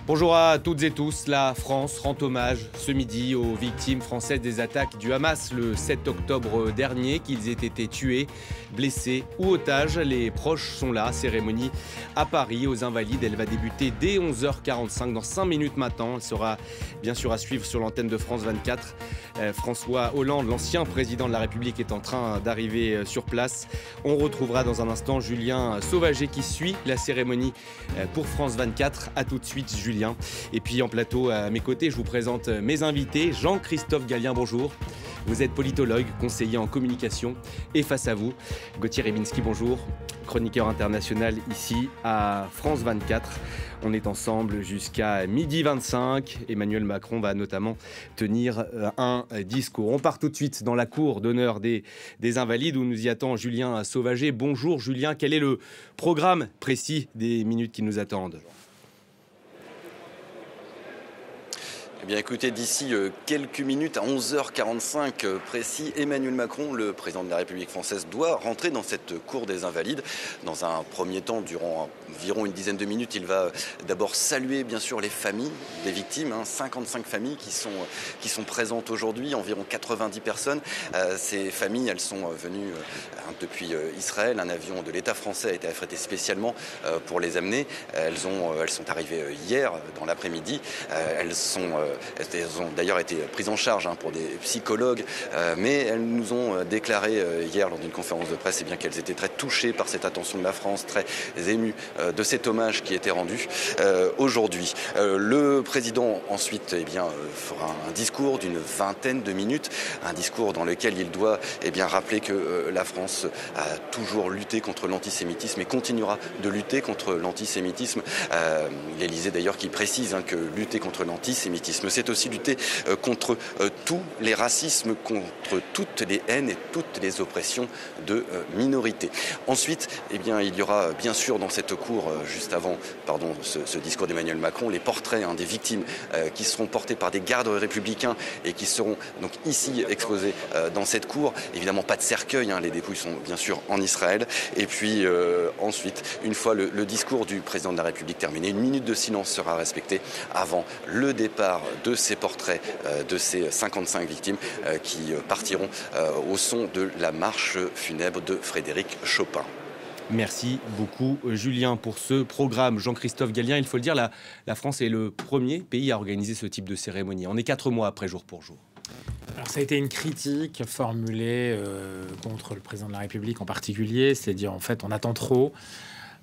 Bonjour à toutes et tous. La France rend hommage ce midi aux victimes françaises des attaques du Hamas le 7 octobre dernier, qu'ils aient été tués, blessés ou otages. Les proches sont là. Cérémonie à Paris, aux Invalides. Elle va débuter dès 11h45, dans 5 minutes maintenant. Elle sera bien sûr à suivre sur l'antenne de France 24. François Hollande, l'ancien président de la République, est en train d'arriver sur place. On retrouvera dans un instant Julien Sauvager qui suit la cérémonie pour France 24. A tout de suite, Julien. Et puis en plateau à mes côtés, je vous présente mes invités. Jean-Christophe Gallien, bonjour. Vous êtes politologue, conseiller en communication. Et face à vous, Gauthier Ribinski, bonjour. Chroniqueur international ici à France 24. On est ensemble jusqu'à 12h25. Emmanuel Macron va notamment tenir un discours. On part tout de suite dans la cour d'honneur des Invalides où nous y attend Julien Sauvager. Bonjour Julien, quel est le programme précis des minutes qui nous attendent ? Eh bien écoutez, d'ici quelques minutes, à 11h45 précis, Emmanuel Macron, le président de la République française, doit rentrer dans cette cour des Invalides. Dans un premier temps, durant environ une dizaine de minutes, il va d'abord saluer bien sûr les familles des victimes, 55 familles qui sont présentes aujourd'hui, environ 90 personnes. Ces familles, elles sont venues depuis Israël. Un avion de l'État français a été affrété spécialement pour les amener. Elles sont arrivées hier dans l'après-midi. Elles ont d'ailleurs été prises en charge pour des psychologues, mais elles nous ont déclaré hier lors d'une conférence de presse qu'elles étaient très touchées par cette attention de la France, très émues de cet hommage qui était rendu aujourd'hui. Le président ensuite fera un discours d'une vingtaine de minutes, un discours dans lequel il doit rappeler que la France a toujours lutté contre l'antisémitisme et continuera de lutter contre l'antisémitisme. L'Élysée d'ailleurs qui précise que lutter contre l'antisémitisme, c'est aussi lutter contre tous les racismes, contre toutes les haines et toutes les oppressions de minorités. Ensuite, il y aura bien sûr dans cette cour, juste avant ce discours d'Emmanuel Macron, les portraits des victimes qui seront portés par des gardes républicains et qui seront donc ici exposés dans cette cour. Évidemment pas de cercueil, les dépouilles sont bien sûr en Israël. Et puis ensuite, une fois le discours du président de la République terminé, une minute de silence sera respectée avant le départ de ces portraits de ces 55 victimes qui partiront au son de la marche funèbre de Frédéric Chopin. Merci beaucoup Julien pour ce programme. Jean-Christophe Gallien, il faut le dire, la France est le premier pays à organiser ce type de cérémonie. On est 4 mois après jour pour jour. Alors ça a été une critique formulée contre le président de la République en particulier, c'est-à-dire en fait on attend trop.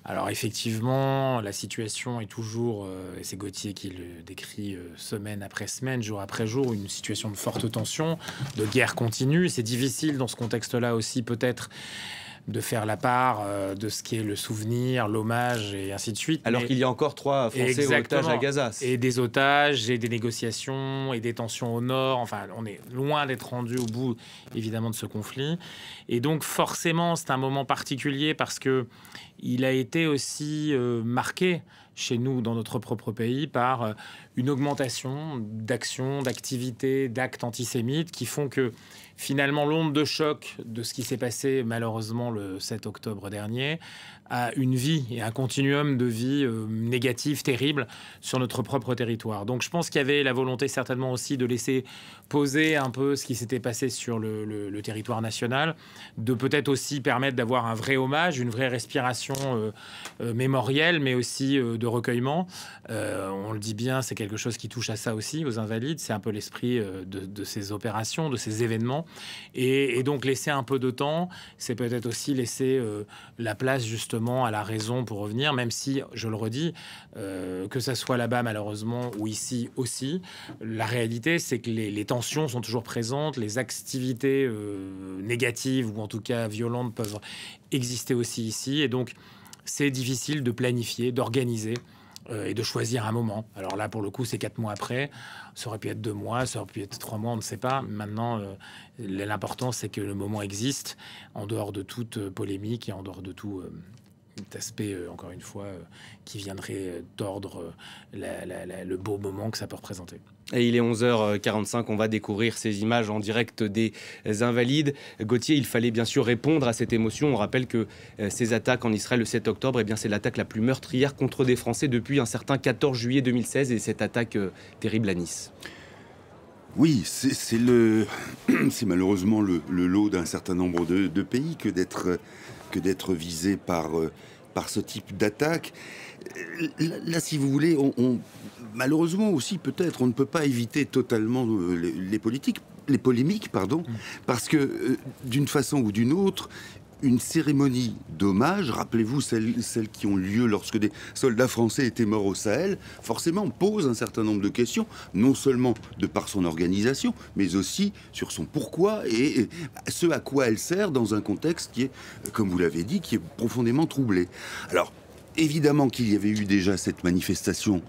Alors effectivement, la situation est toujours, et c'est Gauthier qui le décrit semaine après semaine, jour après jour, une situation de forte tension, de guerre continue. C'est difficile dans ce contexte-là aussi peut-être de faire la part de ce qui est le souvenir, l'hommage et ainsi de suite. Alors qu'il y a encore 3 Français otages à Gaza. Et des otages, et des négociations, et des tensions au nord. Enfin, on est loin d'être rendu au bout, évidemment, de ce conflit. Et donc, forcément, c'est un moment particulier parce que il a été aussi marqué chez nous, dans notre propre pays, par une augmentation d'actions, d'activités, d'actes antisémites qui font que, finalement, l'onde de choc de ce qui s'est passé, malheureusement, le 7 octobre dernier, a une vie et un continuum de vie négative, terrible, sur notre propre territoire. Donc, je pense qu'il y avait la volonté, certainement aussi, de laisser poser un peu ce qui s'était passé sur le territoire national, de peut-être aussi permettre d'avoir un vrai hommage, une vraie respiration mémorielle, mais aussi de recueillement. On le dit bien, c'est quelque chose qui touche à ça aussi, aux Invalides. C'est un peu l'esprit de ces opérations, de ces événements. Et donc, laisser un peu de temps, c'est peut-être aussi laisser la place, justement, à la raison pour revenir, même si, je le redis, que ça soit là-bas, malheureusement, ou ici aussi, la réalité, c'est que les tensions sont toujours présentes, les activités négatives, ou en tout cas violentes, peuvent exister aussi ici. Et donc, c'est difficile de planifier, d'organiser et de choisir un moment. Alors là, pour le coup, c'est 4 mois après. Ça aurait pu être 2 mois, ça aurait pu être 3 mois, on ne sait pas. Maintenant, l'important, c'est que le moment existe, en dehors de toute polémique et en dehors de tout aspect, encore une fois, qui viendrait tordre le beau moment que ça peut représenter. Et il est 11h45, on va découvrir ces images en direct des Invalides. Gauthier, il fallait bien sûr répondre à cette émotion. On rappelle que ces attaques en Israël le 7 octobre, eh bien, c'est l'attaque la plus meurtrière contre des Français depuis un certain 14 juillet 2016 et cette attaque terrible à Nice. Oui, c'est malheureusement le lot d'un certain nombre de pays que d'être visé par ce type d'attaque. Là, si vous voulez, malheureusement aussi, peut-être, on ne peut pas éviter totalement les polémiques, parce que d'une façon ou d'une autre, une cérémonie d'hommage, rappelez-vous celles qui ont lieu lorsque des soldats français étaient morts au Sahel, forcément pose un certain nombre de questions, non seulement de par son organisation, mais aussi sur son pourquoi et ce à quoi elle sert dans un contexte qui est, comme vous l'avez dit, qui est profondément troublé. Alors, évidemment qu'il y avait eu déjà cette manifestation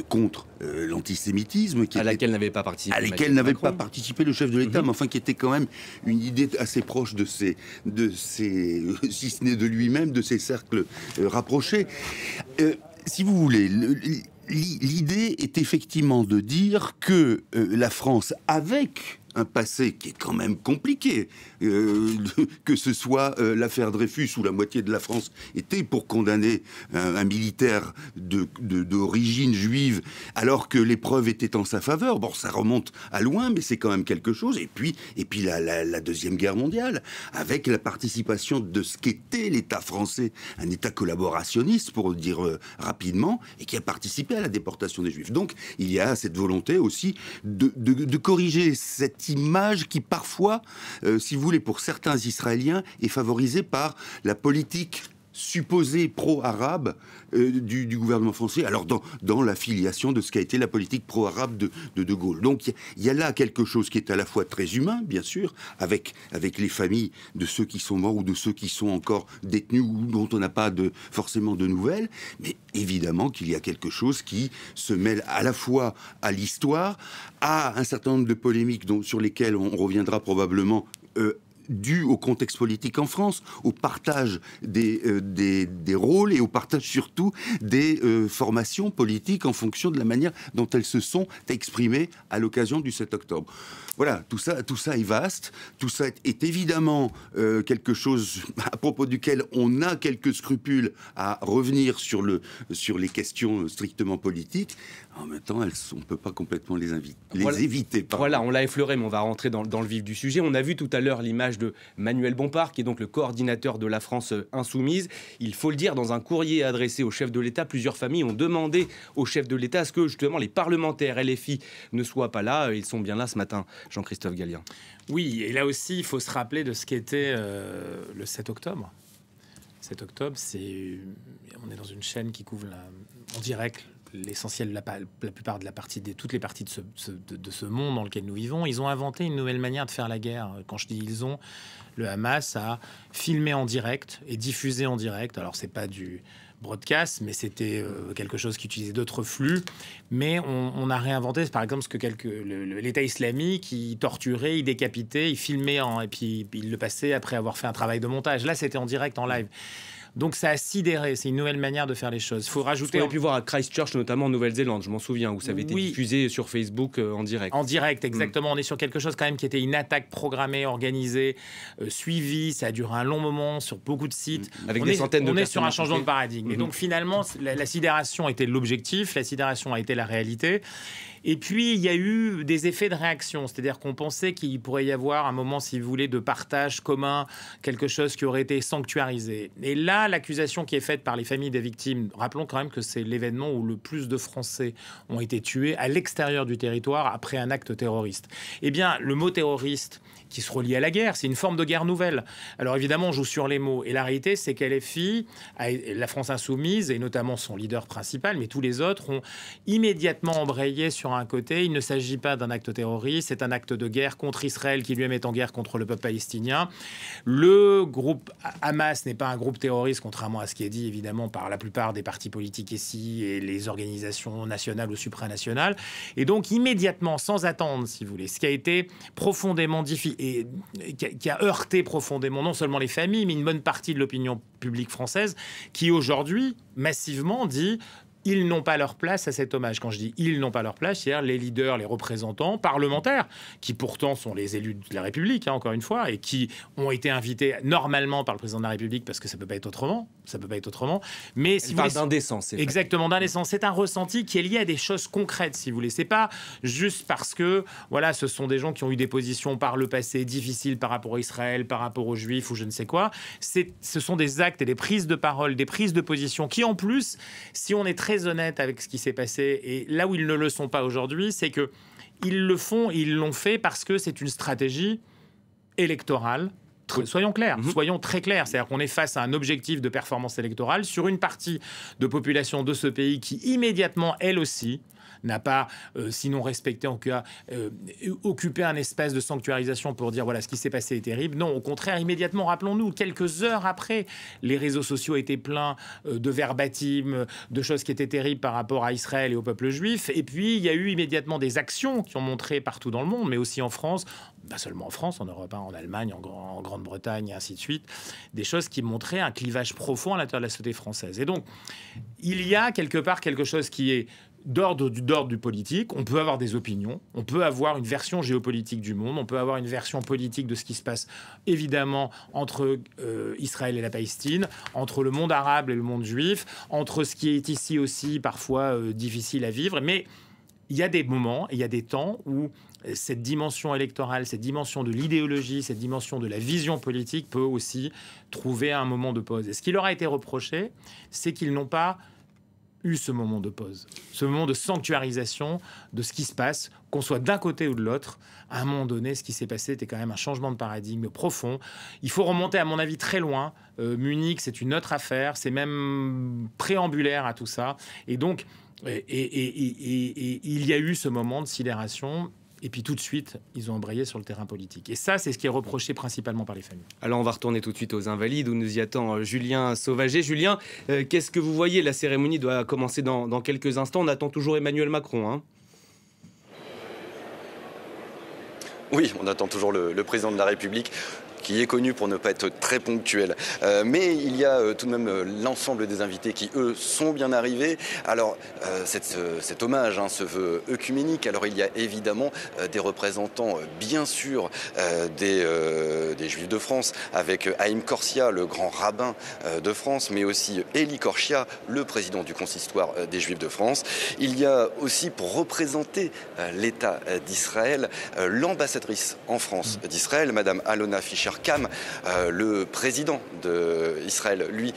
contre l'antisémitisme à laquelle n'avait pas participé le chef de l'État, mais enfin qui était quand même une idée assez proche de ses si ce n'est de lui-même, de ses cercles rapprochés. Si vous voulez, l'idée est effectivement de dire que la France, avec un passé qui est quand même compliqué, que ce soit l'affaire Dreyfus où la moitié de la France était pour condamner un militaire d'origine juive alors que les preuves étaient en sa faveur. Bon, ça remonte à loin, mais c'est quand même quelque chose. Et puis la Deuxième Guerre mondiale, avec la participation de ce qu'était l'État français, un État collaborationniste, pour le dire rapidement, et qui a participé à la déportation des Juifs. Donc, il y a cette volonté aussi de corriger cette image qui parfois, si vous voulez, pour certains Israéliens, est favorisée par la politique supposée pro-arabe du gouvernement français, alors dans la filiation de ce qu'a été la politique pro-arabe de Gaulle. Donc il y a là quelque chose qui est à la fois très humain, bien sûr, avec les familles de ceux qui sont morts ou de ceux qui sont encore détenus ou dont on n'a pas forcément de nouvelles, mais évidemment qu'il y a quelque chose qui se mêle à la fois à l'histoire, à un certain nombre de polémiques sur lesquelles on reviendra probablement dû au contexte politique en France, au partage des rôles et au partage surtout des formations politiques en fonction de la manière dont elles se sont exprimées à l'occasion du 7 octobre. Voilà, tout ça est vaste, tout ça est évidemment quelque chose à propos duquel on a quelques scrupules à revenir sur les questions strictement politiques. En même temps, on ne peut pas complètement les éviter. Pardon. Voilà, on l'a effleuré, mais on va rentrer dans le vif du sujet. On a vu tout à l'heure l'image de Manuel Bompard, qui est donc le coordinateur de la France insoumise. Il faut le dire, dans un courrier adressé au chef de l'État, plusieurs familles ont demandé au chef de l'État à ce que justement les parlementaires LFI ne soient pas là. Ils sont bien là ce matin, Jean-Christophe Gallien. Oui, et là aussi, il faut se rappeler de ce qu'était le 7 octobre. 7 octobre, on est dans une chaîne qui couvre en direct l'essentiel, la plupart de toutes les parties de ce monde dans lequel nous vivons. Ils ont inventé une nouvelle manière de faire la guerre. Quand je dis le Hamas a filmé en direct et diffusé en direct. Alors, c'est pas du broadcast, mais c'était quelque chose qui utilisait d'autres flux. Mais on a réinventé, par exemple, ce que l'État islamique, il torturait, il décapitait, il filmait et puis il le passait après avoir fait un travail de montage. Là, c'était en direct, en live. Donc ça a sidéré, c'est une nouvelle manière de faire les choses. Il faut rajouter... On a pu voir à Christchurch, notamment en Nouvelle-Zélande, je m'en souviens, où ça avait été diffusé sur Facebook en direct. En direct, exactement. On est sur quelque chose quand même qui était une attaque programmée, organisée, suivie. Ça a duré un long moment sur beaucoup de sites. Avec des centaines de personnes. On est sur un changement de paradigme. Et donc finalement, la sidération était l'objectif, la sidération a été la réalité. Et puis, il y a eu des effets de réaction. C'est-à-dire qu'on pensait qu'il pourrait y avoir un moment, si vous voulez, de partage commun, quelque chose qui aurait été sanctuarisé. Et là, l'accusation qui est faite par les familles des victimes, rappelons quand même que c'est l'événement où le plus de Français ont été tués à l'extérieur du territoire après un acte terroriste. Eh bien, le mot terroriste qui se relie à la guerre, c'est une forme de guerre nouvelle. Alors évidemment, on joue sur les mots. Et la réalité, c'est qu'LFI, la France insoumise, et notamment son leader principal, mais tous les autres, ont immédiatement embrayé sur à côté. Il ne s'agit pas d'un acte terroriste, c'est un acte de guerre contre Israël qui lui-même est en guerre contre le peuple palestinien. Le groupe Hamas n'est pas un groupe terroriste, contrairement à ce qui est dit évidemment par la plupart des partis politiques ici et les organisations nationales ou supranationales. Et donc immédiatement, sans attendre, si vous voulez, ce qui a été profondément difficile et qui a heurté profondément non seulement les familles, mais une bonne partie de l'opinion publique française qui aujourd'hui massivement dit ils n'ont pas leur place à cet hommage. Quand je dis ils n'ont pas leur place, c'est-à-dire les leaders, les représentants parlementaires, qui pourtant sont les élus de la République, encore une fois, et qui ont été invités normalement par le président de la République, parce que ça ne peut pas être autrement. Ça peut pas être autrement. Mais si vous voulez, d'indécence. Exactement, d'indécence. C'est un ressenti qui est lié à des choses concrètes, si vous voulez. C'est pas juste parce que, voilà, ce sont des gens qui ont eu des positions par le passé difficiles par rapport à Israël, par rapport aux Juifs ou je ne sais quoi. Ce sont des actes et des prises de parole, des prises de position qui, en plus, si on est très honnête avec ce qui s'est passé, et là où ils ne le sont pas aujourd'hui, c'est que ils le font, ils l'ont fait parce que c'est une stratégie électorale. Soyons clairs, soyons très clairs. C'est-à-dire qu'on est face à un objectif de performance électorale sur une partie de population de ce pays qui, immédiatement, elle aussi, n'a pas, sinon respecté, en cas, occupé un espace de sanctuarisation pour dire voilà, ce qui s'est passé est terrible. Non, au contraire, immédiatement, rappelons-nous, quelques heures après, les réseaux sociaux étaient pleins de verbatim, de choses qui étaient terribles par rapport à Israël et au peuple juif. Et puis, il y a eu immédiatement des actions qui ont montré partout dans le monde, mais aussi en France, pas seulement en France, en Europe, en Allemagne, en Grande-Bretagne, et ainsi de suite, des choses qui montraient un clivage profond à l'intérieur de la société française. Et donc, il y a quelque part quelque chose qui est d'ordre du politique. On peut avoir des opinions, on peut avoir une version géopolitique du monde, on peut avoir une version politique de ce qui se passe, évidemment, entre Israël et la Palestine, entre le monde arabe et le monde juif, entre ce qui est ici aussi parfois difficile à vivre. Mais il y a des moments et il y a des temps où cette dimension électorale, cette dimension de l'idéologie, cette dimension de la vision politique peut aussi trouver un moment de pause. Et ce qui leur a été reproché, c'est qu'ils n'ont pas eu ce moment de pause, ce moment de sanctuarisation de ce qui se passe, qu'on soit d'un côté ou de l'autre. À un moment donné, ce qui s'est passé était quand même un changement de paradigme profond. Il faut remonter, à mon avis, très loin. Munich, c'est une autre affaire, c'est même préambulaire à tout ça. Et donc, il y a eu ce moment de sidération. Et puis tout de suite, ils ont embrayé sur le terrain politique. Et ça, c'est ce qui est reproché principalement par les familles. Alors on va retourner tout de suite aux Invalides, où nous y attend Julien Sauvager. Julien, qu'est-ce que vous voyez? La cérémonie doit commencer dans quelques instants. On attend toujours Emmanuel Macron, hein? Oui, on attend toujours le président de la République, qui est connu pour ne pas être très ponctuel. Mais il y a tout de même l'ensemble des invités qui, eux, sont bien arrivés. Alors, cet hommage se veut œcuménique. Alors, il y a évidemment des représentants, bien sûr, des Juifs de France, avec Haïm Korsia, le grand rabbin de France, mais aussi Eli Korsia, le président du consistoire des Juifs de France. Il y a aussi, pour représenter l'État d'Israël, l'ambassadrice en France d'Israël, Madame Alona Fischer-Kam. Le président d'Israël, lui,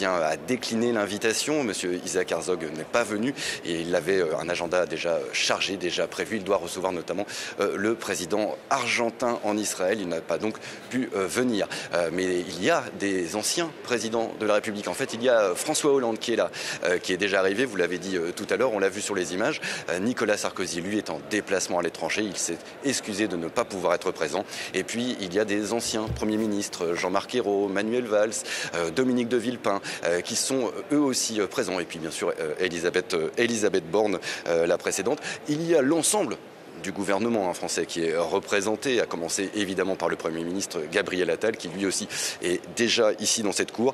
a décliné l'invitation. Monsieur Isaac Herzog n'est pas venu et il avait un agenda déjà chargé, déjà prévu. Il doit recevoir notamment le président argentin en Israël. Il n'a pas donc pu venir. Mais il y a des anciens présidents de la République. En fait, il y a François Hollande qui est là, qui est déjà arrivé. Vous l'avez dit tout à l'heure, on l'a vu sur les images. Nicolas Sarkozy, lui, est en déplacement à l'étranger. Il s'est excusé de ne pas pouvoir être présent. Et puis, il y a des anciens premiers ministres, Jean-Marc Ayrault, Manuel Valls, Dominique de Villepin, qui sont eux aussi présents. Et puis, bien sûr, Elisabeth Borne, la précédente. Il y a l'ensemble du gouvernement français qui est représenté, à commencer évidemment par le Premier ministre Gabriel Attal, qui lui aussi est déjà ici dans cette cour,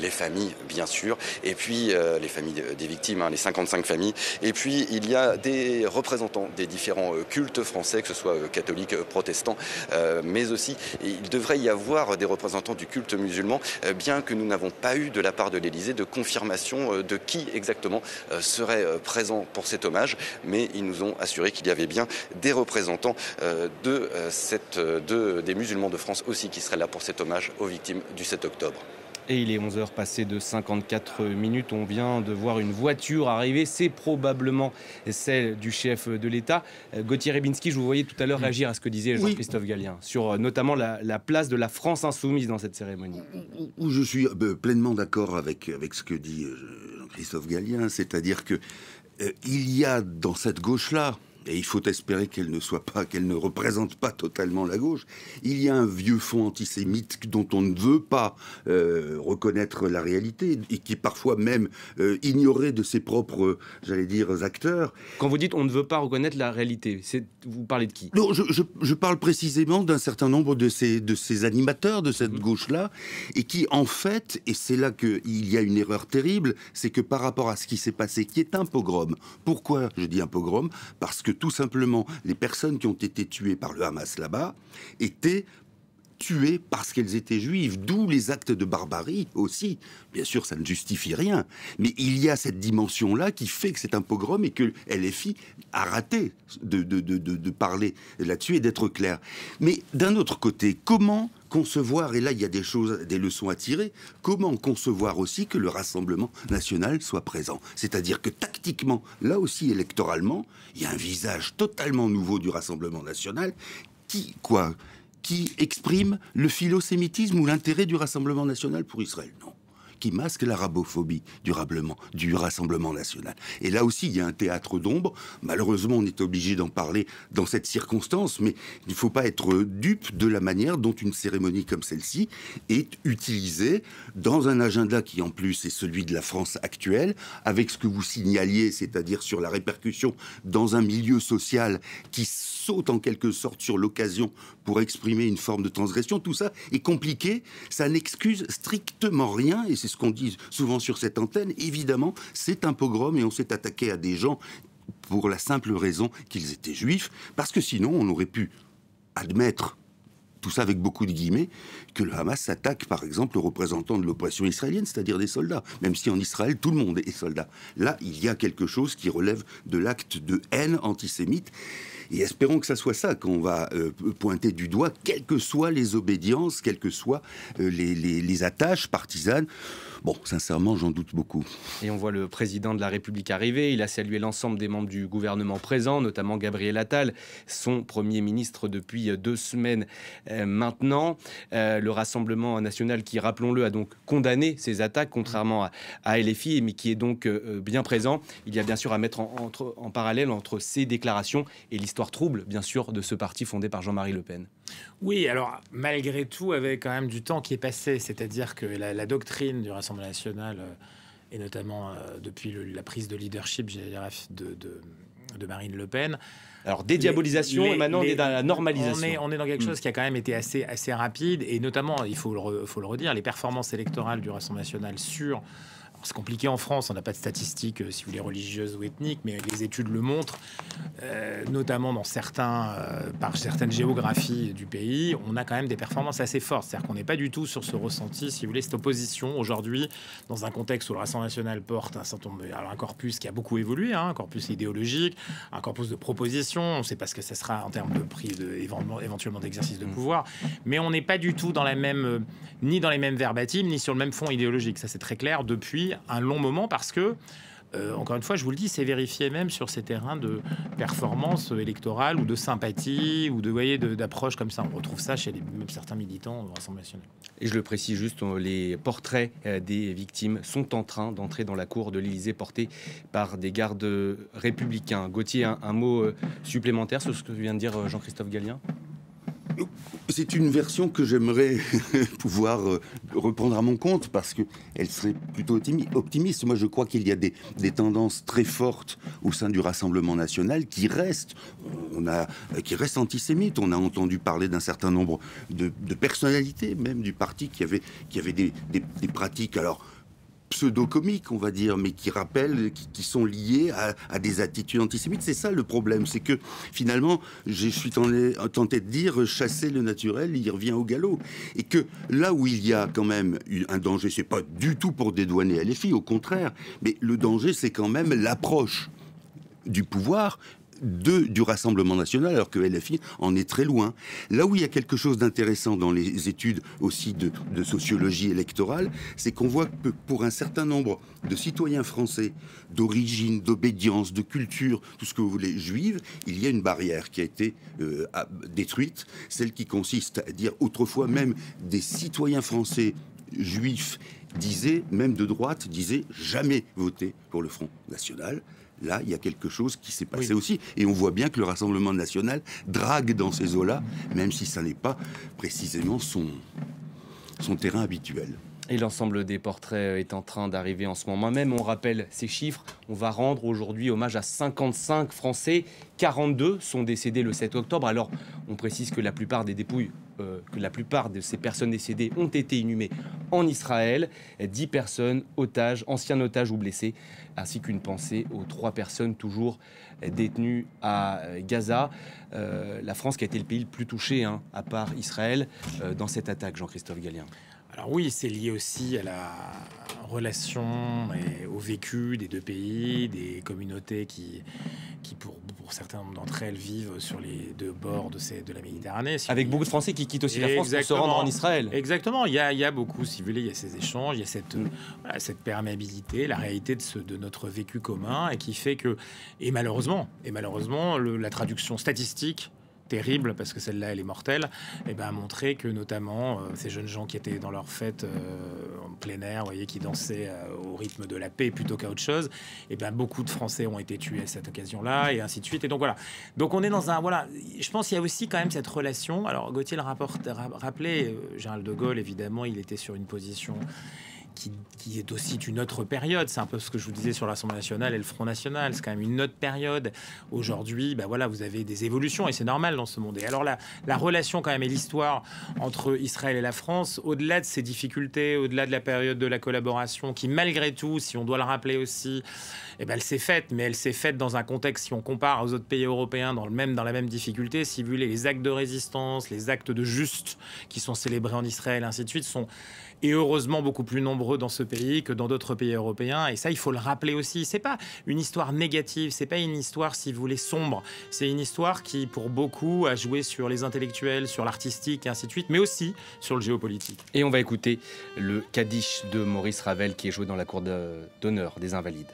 les familles bien sûr, et puis les familles des victimes, les 55 familles, et puis il y a des représentants des différents cultes français, que ce soit catholiques, protestants, mais aussi il devrait y avoir des représentants du culte musulman, bien que nous n'avons pas eu de la part de l'Élysée de confirmation de qui exactement serait présent pour cet hommage, mais ils nous ont assuré qu'il y avait bien des représentants des musulmans de France aussi qui seraient là pour cet hommage aux victimes du 7 octobre. Et il est 11 heures passées de 54 minutes. On vient de voir une voiture arriver. C'est probablement celle du chef de l'État. Gauthier Rybinski, je vous voyais tout à l'heure réagir à ce que disait Jean-Christophe Gallien sur notamment la place de la France insoumise dans cette cérémonie. Où je suis pleinement d'accord avec ce que dit Jean-Christophe Gallien. C'est-à-dire que il y a dans cette gauche-là, et il faut espérer qu'elle ne représente pas totalement la gauche, il y a un vieux fond antisémite dont on ne veut pas reconnaître la réalité et qui est parfois même ignoré de ses propres, j'allais dire, acteurs. Quand vous dites on ne veut pas reconnaître la réalité, vous parlez de qui? Non, je parle précisément d'un certain nombre de ces animateurs de cette gauche-là, et qui, en fait, et c'est là qu'il y a une erreur terrible, c'est que par rapport à ce qui s'est passé, qui est un pogrom. Pourquoi je dis un pogrom? Parce que tout simplement, les personnes qui ont été tuées par le Hamas là-bas étaient tuées parce qu'elles étaient juives, d'où les actes de barbarie aussi. Bien sûr, ça ne justifie rien, mais il y a cette dimension-là qui fait que c'est un pogrom et que LFI a raté de parler là-dessus et d'être clair. Mais d'un autre côté, comment concevoir, et là il y a des leçons à tirer, comment concevoir aussi que le Rassemblement national soit présent? C'est-à-dire que tactiquement, là aussi électoralement, il y a un visage totalement nouveau du Rassemblement national qui exprime le philosémitisme ou l'intérêt du Rassemblement national pour Israël. Non. Qui masque l'arabophobie du Rassemblement national. Et là aussi, il y a un théâtre d'ombre. Malheureusement, on est obligé d'en parler dans cette circonstance, mais il ne faut pas être dupe de la manière dont une cérémonie comme celle-ci est utilisée dans un agenda qui, en plus, est celui de la France actuelle, avec ce que vous signaliez, c'est-à-dire sur la répercussion dans un milieu social qui saute en quelque sorte sur l'occasion pour exprimer une forme de transgression. Tout ça est compliqué, ça n'excuse strictement rien, et c'est ce qu'on dit souvent sur cette antenne. Évidemment, c'est un pogrom et on s'est attaqué à des gens pour la simple raison qu'ils étaient juifs, parce que sinon on aurait pu admettre, tout ça avec beaucoup de guillemets, que le Hamas s'attaque par exemple aux représentants de l'oppression israélienne, c'est-à-dire des soldats, même si en Israël tout le monde est soldat. Là, il y a quelque chose qui relève de l'acte de haine antisémite. Et espérons que ça soit ça qu'on va pointer du doigt, quelles que soient les obédiences, quelles que soient les attaches partisanes. Bon, sincèrement, j'en doute beaucoup. Et on voit le président de la République arriver. Il a salué l'ensemble des membres du gouvernement présent, notamment Gabriel Attal, son Premier ministre depuis 2 semaines maintenant. Le Rassemblement national qui, rappelons-le, a donc condamné ces attaques, contrairement à LFI, mais qui est donc bien présent. Il y a bien sûr à mettre en parallèle entre ces déclarations et l'histoire trouble, bien sûr, de ce parti fondé par Jean-Marie Le Pen. Oui, alors malgré tout, avec quand même du temps qui est passé, c'est-à-dire que la doctrine du Rassemblement national, et notamment depuis la prise de leadership, j'allais dire, de Marine Le Pen. Alors dédiabolisation, et maintenant on est dans la normalisation. On est dans quelque chose qui a quand même été assez rapide, et notamment, il faut le redire, les performances électorales du Rassemblement national sur... C'est compliqué en France, on n'a pas de statistiques, si vous voulez, religieuses ou ethniques, mais les études le montrent, notamment dans par certaines géographies du pays, on a quand même des performances assez fortes. C'est-à-dire qu'on n'est pas du tout sur ce ressenti, si vous voulez, cette opposition aujourd'hui, dans un contexte où le Rassemblement national porte un corpus qui a beaucoup évolué, un corpus idéologique, un corpus de propositions. On ne sait pas ce que ça sera en termes de prix, éventuellement d'exercice de pouvoir, mais on n'est pas du tout ni dans les mêmes verbatims, ni sur le même fond idéologique. Ça, c'est très clair depuis un long moment, parce que encore une fois, je vous le dis, c'est vérifié même sur ces terrains de performance électorale ou de sympathie ou d'approche comme ça. On retrouve ça chez même certains militants au Rassemblement national. Et je le précise juste, les portraits des victimes sont en train d'entrer dans la cour de l'Élysée, portés par des gardes républicains. Gauthier, un mot supplémentaire sur ce que vient de dire Jean-Christophe Gallien? C'est une version que j'aimerais pouvoir reprendre à mon compte, parce qu'elle serait plutôt optimiste. Moi, je crois qu'il y a des tendances très fortes au sein du Rassemblement national qui restent antisémites. On a entendu parler d'un certain nombre de personnalités, même du parti, qui avaient des pratiques, alors pseudo-comiques, on va dire, mais qui rappellent, qui sont liés à des attitudes antisémites. C'est ça le problème, c'est que finalement, je suis tenté de dire, chasser le naturel, il revient au galop. Et que là où il y a quand même un danger, c'est pas du tout pour dédouaner LFI, au contraire, mais le danger, c'est quand même l'approche du pouvoir du Rassemblement national, alors que LFI en est très loin. Là où il y a quelque chose d'intéressant dans les études aussi de sociologie électorale, c'est qu'on voit que pour un certain nombre de citoyens français d'origine, d'obédience, de culture, tout ce que vous voulez, juive, il y a une barrière qui a été détruite, celle qui consiste à dire autrefois même des citoyens français juifs disaient, même de droite, disaient jamais voter pour le Front National. Là, il y a quelque chose qui s'est passé aussi. Et on voit bien que le Rassemblement national drague dans ces eaux-là, même si ça n'est pas précisément son terrain habituel. Et l'ensemble des portraits est en train d'arriver en ce moment même. On rappelle ces chiffres. On va rendre aujourd'hui hommage à 55 Français. 42 sont décédés le 7 octobre. Alors, on précise que la plupart des dépouilles, que la plupart de ces personnes décédées ont été inhumées en Israël. 10 personnes, otages, anciens otages ou blessés, ainsi qu'une pensée aux 3 personnes toujours détenues à Gaza. La France qui a été le pays le plus touché, à part Israël, dans cette attaque, Jean-Christophe Gallien. Alors oui, c'est lié aussi à la relation et au vécu des deux pays, des communautés qui pour certains d'entre elles, vivent sur les deux bords de la Méditerranée. Avec beaucoup de Français qui quittent aussi la France pour se rendre en Israël. Exactement, il y a beaucoup, si vous voulez, il y a ces échanges, il y a cette perméabilité, la réalité de notre vécu commun, et qui fait que, et malheureusement, la traduction statistique terrible, parce que celle-là, elle est mortelle, a montré que notamment ces jeunes gens qui étaient dans leur fête en plein air, vous voyez, qui dansaient au rythme de la paix plutôt qu'à autre chose, beaucoup de Français ont été tués à cette occasion-là, et ainsi de suite. Et donc voilà. Donc on est dans un... Voilà, je pense qu'il y a aussi quand même cette relation. Alors Gauthier le rappelait, Général de Gaulle, évidemment, il était sur une position qui est aussi une autre période. C'est un peu ce que je vous disais sur l'Assemblée nationale et le Front national. C'est quand même une autre période. Aujourd'hui, vous avez des évolutions et c'est normal dans ce monde. Et alors la relation quand même et l'histoire entre Israël et la France, au-delà de ces difficultés, au-delà de la période de la collaboration, qui malgré tout, si on doit le rappeler aussi, elle s'est faite, mais elle s'est faite dans un contexte, si on compare aux autres pays européens dans la même difficulté, si vous voulez, les actes de résistance, les actes de juste qui sont célébrés en Israël, ainsi de suite, sont et heureusement beaucoup plus nombreux dans ce pays que dans d'autres pays européens. Et ça, il faut le rappeler aussi. C'est pas une histoire négative, c'est pas une histoire, si vous voulez, sombre. C'est une histoire qui, pour beaucoup, a joué sur les intellectuels, sur l'artistique et ainsi de suite, mais aussi sur le géopolitique. Et on va écouter le Kaddish de Maurice Ravel qui est joué dans la cour d'honneur des Invalides.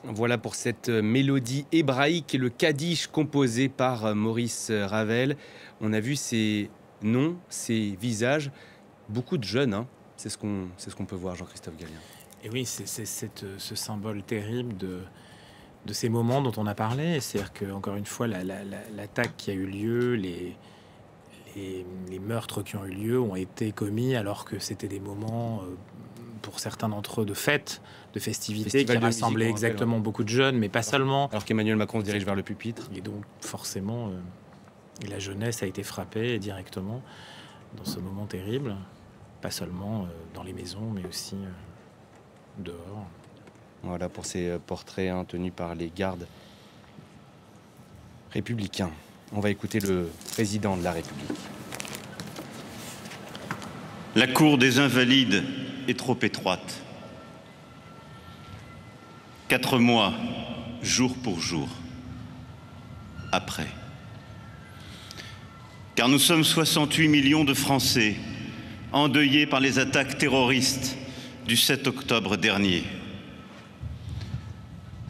Voilà pour cette mélodie hébraïque et le Kaddish composé par Maurice Ravel. On a vu ces noms, ces visages, beaucoup de jeunes, hein. C'est ce qu'on peut voir, Jean-Christophe Gallien. Et oui, c'est ce symbole terrible de ces moments dont on a parlé. C'est-à-dire que, encore une fois, l'attaque qui a eu lieu, les meurtres qui ont eu lieu ont été commis alors que c'était des moments, pour certains d'entre eux, de fête, de festivités, Festival qui de rassemblaient musique, exactement beaucoup de jeunes, mais pas seulement. Alors qu'Emmanuel Macron se dirige vers le pupitre. Et donc, forcément, la jeunesse a été frappée directement dans ce moment terrible. Pas seulement dans les maisons, mais aussi dehors. Voilà pour ces portraits tenus par les gardes républicains. On va écouter le président de la République. La cour des Invalides est trop étroite. 4 mois, jour pour jour, après. Car nous sommes 68 millions de Français endeuillés par les attaques terroristes du 7 octobre dernier.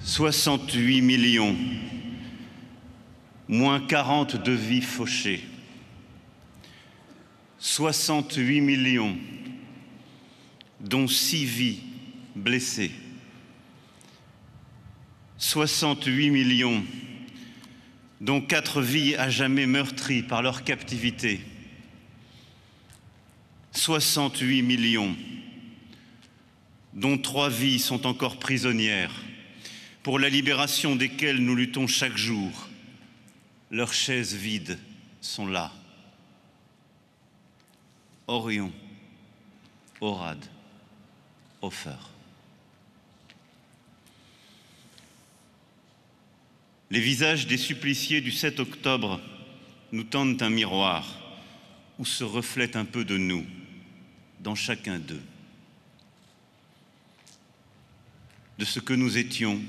68 millions, moins 40 de vies fauchées. 68 millions, dont 6 vies blessées. 68 millions, dont 4 vies à jamais meurtries par leur captivité. 68 millions, dont 3 vies sont encore prisonnières, pour la libération desquelles nous luttons chaque jour. Leurs chaises vides sont là. Orion, Orad, Ofer. Les visages des suppliciés du 7 octobre nous tendent un miroir où se reflète un peu de nous dans chacun d'eux. De ce que nous étions,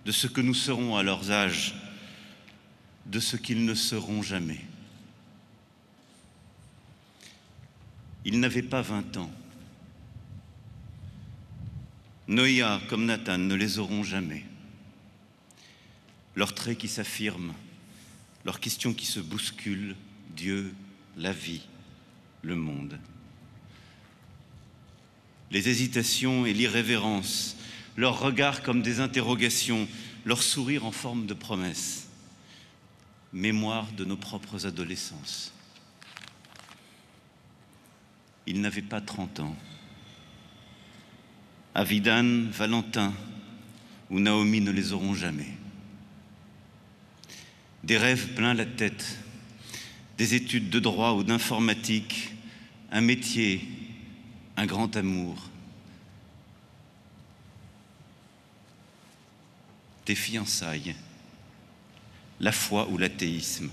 de ce que nous serons à leurs âges, de ce qu'ils ne seront jamais. Ils n'avaient pas 20 ans. Noïa comme Nathan ne les auront jamais. Leurs traits qui s'affirment, leurs questions qui se bousculent, Dieu, la vie, le monde. Les hésitations et l'irrévérence, leurs regards comme des interrogations, leurs sourires en forme de promesses. Mémoire de nos propres adolescences. Ils n'avaient pas 30 ans. Avidan, Valentin ou Naomi ne les auront jamais. Des rêves plein la tête, des études de droit ou d'informatique, un métier, un grand amour. Des fiançailles, la foi ou l'athéisme,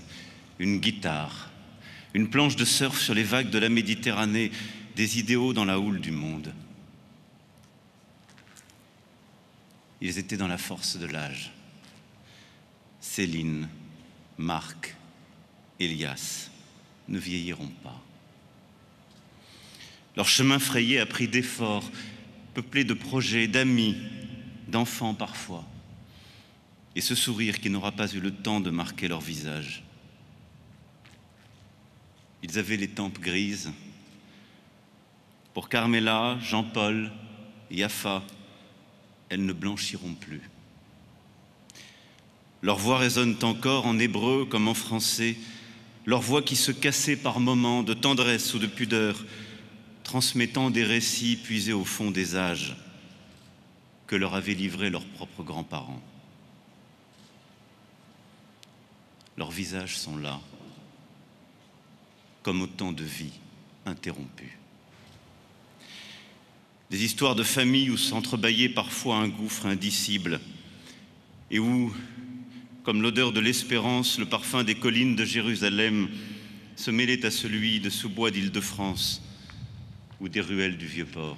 une guitare, une planche de surf sur les vagues de la Méditerranée, des idéaux dans la houle du monde. Ils étaient dans la force de l'âge. Céline, Marc, Elias ne vieilliront pas. Leur chemin frayé a pris d'efforts, peuplé de projets, d'amis, d'enfants parfois. Et ce sourire qui n'aura pas eu le temps de marquer leur visage. Ils avaient les tempes grises. Pour Carmela, Jean-Paul, Yafa, elles ne blanchiront plus. Leurs voix résonnent encore en hébreu comme en français, leurs voix qui se cassaient par moments de tendresse ou de pudeur, transmettant des récits puisés au fond des âges que leur avaient livrés leurs propres grands-parents. Leurs visages sont là, comme autant de vies interrompues. Des histoires de famille où s'entrebâillait parfois un gouffre indicible et où, comme l'odeur de l'espérance, le parfum des collines de Jérusalem se mêlait à celui de sous-bois d'Île-de-France ou des ruelles du Vieux-Port.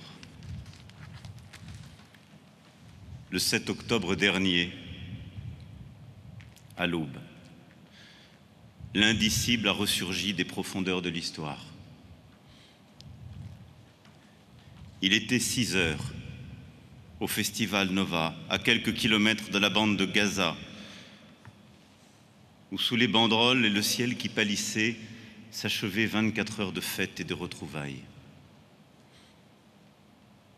Le 7 octobre dernier, à l'aube, l'indicible a ressurgi des profondeurs de l'histoire. Il était 6 heures au festival Nova, à quelques kilomètres de la bande de Gaza, où sous les banderoles et le ciel qui pâlissait s'achevaient 24 heures de fête et de retrouvailles.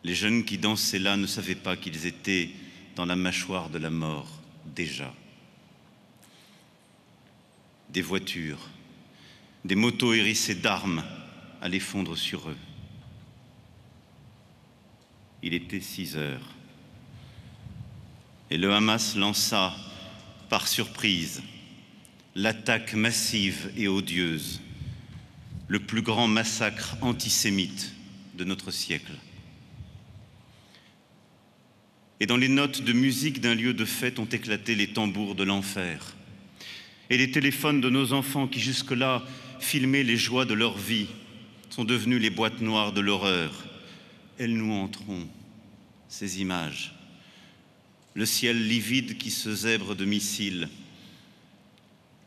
Les jeunes qui dansaient là ne savaient pas qu'ils étaient dans la mâchoire de la mort déjà. Des voitures, des motos hérissées d'armes allaient fondre sur eux. Il était 6 heures et le Hamas lança par surprise l'attaque massive et odieuse, le plus grand massacre antisémite de notre siècle. Et dans les notes de musique d'un lieu de fête ont éclaté les tambours de l'enfer. Et les téléphones de nos enfants qui jusque-là filmaient les joies de leur vie sont devenus les boîtes noires de l'horreur. Elles nous hanteront, ces images. Le ciel livide qui se zèbre de missiles.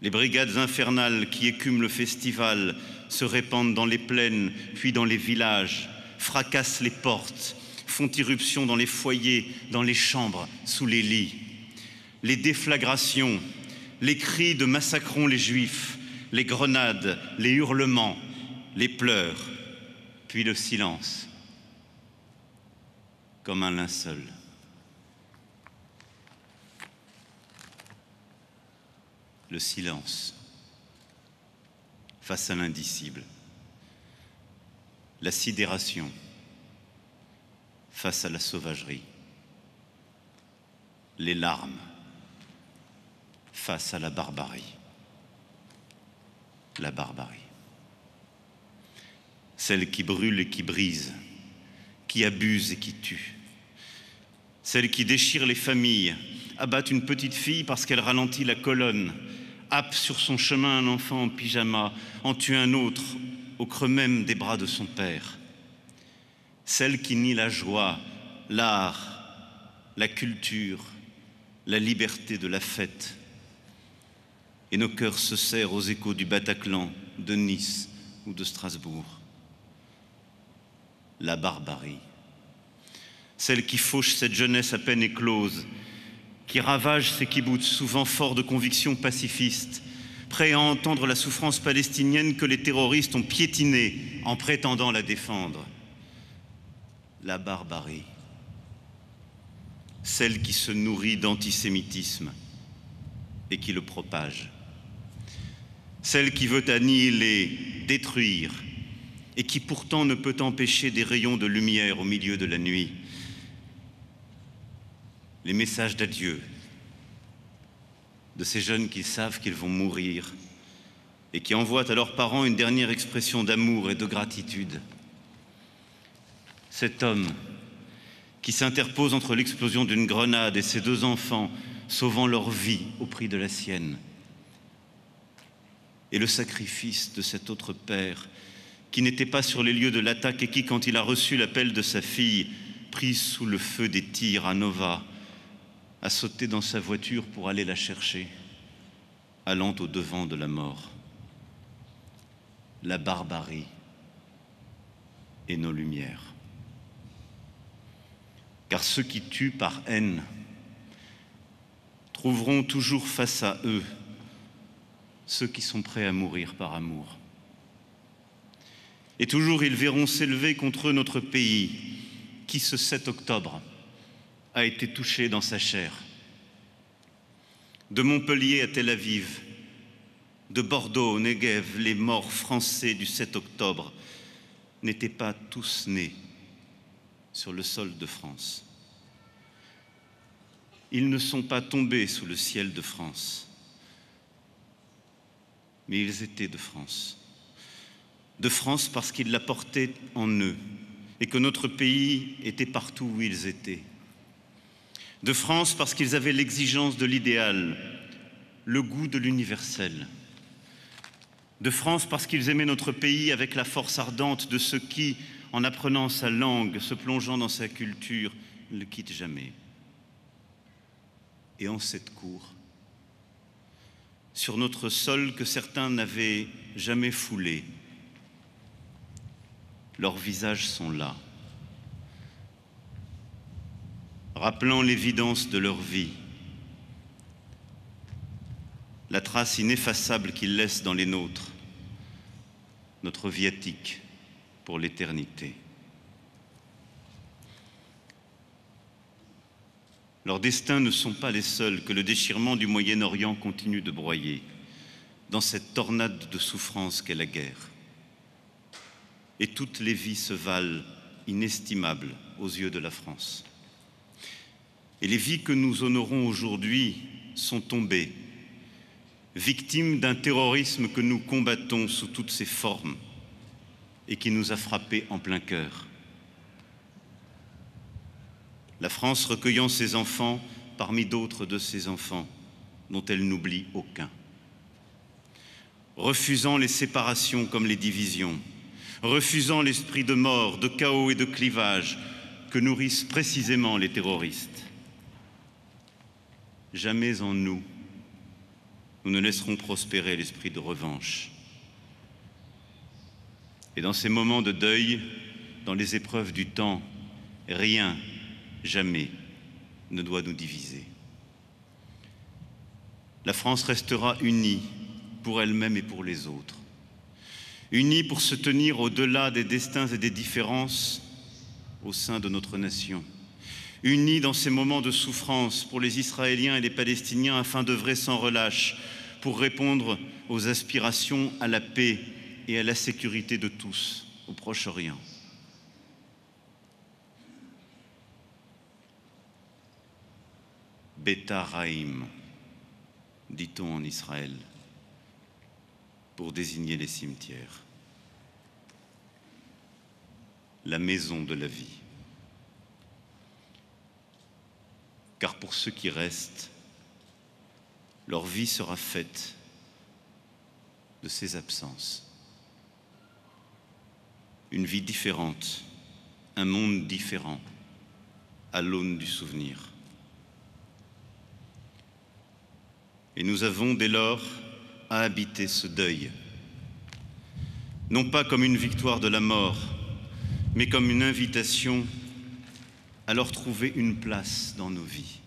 Les brigades infernales qui écument le festival se répandent dans les plaines, puis dans les villages, fracassent les portes, font irruption dans les foyers, dans les chambres, sous les lits. Les déflagrations, les cris de massacrons les Juifs, les grenades, les hurlements, les pleurs, puis le silence, comme un linceul. Le silence face à l'indicible, la sidération face à la sauvagerie, les larmes face à la barbarie. La barbarie. Celle qui brûle et qui brise, qui abuse et qui tue. Celle qui déchire les familles, abat une petite fille parce qu'elle ralentit la colonne, happe sur son chemin un enfant en pyjama, en tue un autre au creux même des bras de son père. Celle qui nie la joie, l'art, la culture, la liberté de la fête. Et nos cœurs se serrent aux échos du Bataclan, de Nice ou de Strasbourg. La barbarie. Celle qui fauche cette jeunesse à peine éclose, qui ravage ces kibboutz, souvent forts de convictions pacifistes, prêts à entendre la souffrance palestinienne que les terroristes ont piétinée en prétendant la défendre. La barbarie. Celle qui se nourrit d'antisémitisme et qui le propage. Celle qui veut annihiler, détruire, et qui pourtant ne peut empêcher des rayons de lumière au milieu de la nuit. Les messages d'adieu de ces jeunes qui savent qu'ils vont mourir et qui envoient à leurs parents une dernière expression d'amour et de gratitude. Cet homme qui s'interpose entre l'explosion d'une grenade et ses 2 enfants, sauvant leur vie au prix de la sienne, et le sacrifice de cet autre père qui n'était pas sur les lieux de l'attaque et qui, quand il a reçu l'appel de sa fille, prise sous le feu des tirs à Nova, a sauté dans sa voiture pour aller la chercher, allant au-devant de la mort. La barbarie et nos lumières. Car ceux qui tuent par haine trouveront toujours face à eux ceux qui sont prêts à mourir par amour. Et toujours ils verront s'élever contre eux notre pays, qui ce 7 octobre a été touché dans sa chair. De Montpellier à Tel Aviv, de Bordeaux au Negev, les morts français du 7 octobre n'étaient pas tous nés sur le sol de France. Ils ne sont pas tombés sous le ciel de France, mais ils étaient de France. De France parce qu'ils la portaient en eux et que notre pays était partout où ils étaient. De France parce qu'ils avaient l'exigence de l'idéal, le goût de l'universel. De France parce qu'ils aimaient notre pays avec la force ardente de ceux qui, en apprenant sa langue, se plongeant dans sa culture, ne le quittent jamais. Et en cette cour, sur notre sol que certains n'avaient jamais foulé, leurs visages sont là. rappelant l'évidence de leur vie, la trace ineffaçable qu'ils laissent dans les nôtres, notre viatique pour l'éternité. Leurs destins ne sont pas les seuls que le déchirement du Moyen-Orient continue de broyer dans cette tornade de souffrance qu'est la guerre. Et toutes les vies se valent inestimables aux yeux de la France. Et les vies que nous honorons aujourd'hui sont tombées, victimes d'un terrorisme que nous combattons sous toutes ses formes et qui nous a frappés en plein cœur. La France recueillant ses enfants parmi d'autres de ses enfants dont elle n'oublie aucun. Refusant les séparations comme les divisions, refusant l'esprit de mort, de chaos et de clivage que nourrissent précisément les terroristes. Jamais en nous, nous ne laisserons prospérer l'esprit de revanche. Et dans ces moments de deuil, dans les épreuves du temps, rien, jamais, ne doit nous diviser. La France restera unie pour elle-même et pour les autres. Unie pour se tenir au-delà des destins et des différences au sein de notre nation. Unie dans ces moments de souffrance pour les Israéliens et les Palestiniens afin d'œuvrer sans relâche pour répondre aux aspirations à la paix et à la sécurité de tous au Proche-Orient. Beta Raïm, dit-on en Israël, pour désigner les cimetières. La maison de la vie. Car pour ceux qui restent, leur vie sera faite de ces absences. Une vie différente, un monde différent, à l'aune du souvenir. Et nous avons dès lors à habiter ce deuil, non pas comme une victoire de la mort, mais comme une invitation à leur trouver une place dans nos vies.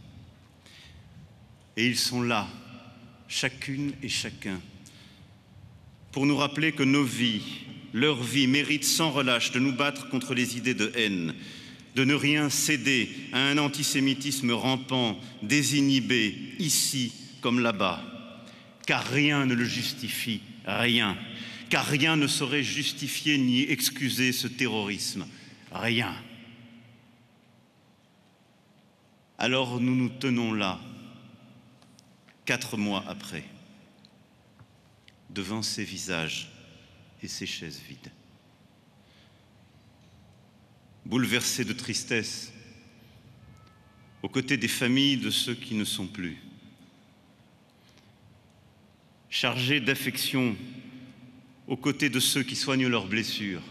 Et ils sont là, chacune et chacun, pour nous rappeler que nos vies, leur vie, méritent sans relâche de nous battre contre les idées de haine, de ne rien céder à un antisémitisme rampant, désinhibé, ici comme là-bas, car rien ne le justifie, rien, car rien ne saurait justifier ni excuser ce terrorisme, rien. Alors nous nous tenons là, 4 mois après, devant ces visages et ces chaises vides. Bouleversés de tristesse, aux côtés des familles de ceux qui ne sont plus. Chargés d'affection, aux côtés de ceux qui soignent leurs blessures.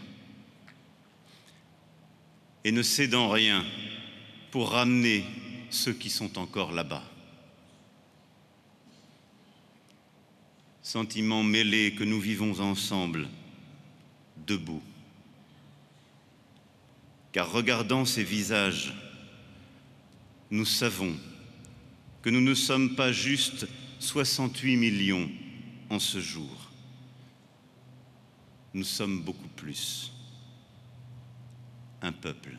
Et ne cédant rien pour ramener ceux qui sont encore là-bas. Sentiments mêlés que nous vivons ensemble, debout. Car regardant ces visages, nous savons que nous ne sommes pas juste 68 millions en ce jour. Nous sommes beaucoup plus. Un peuple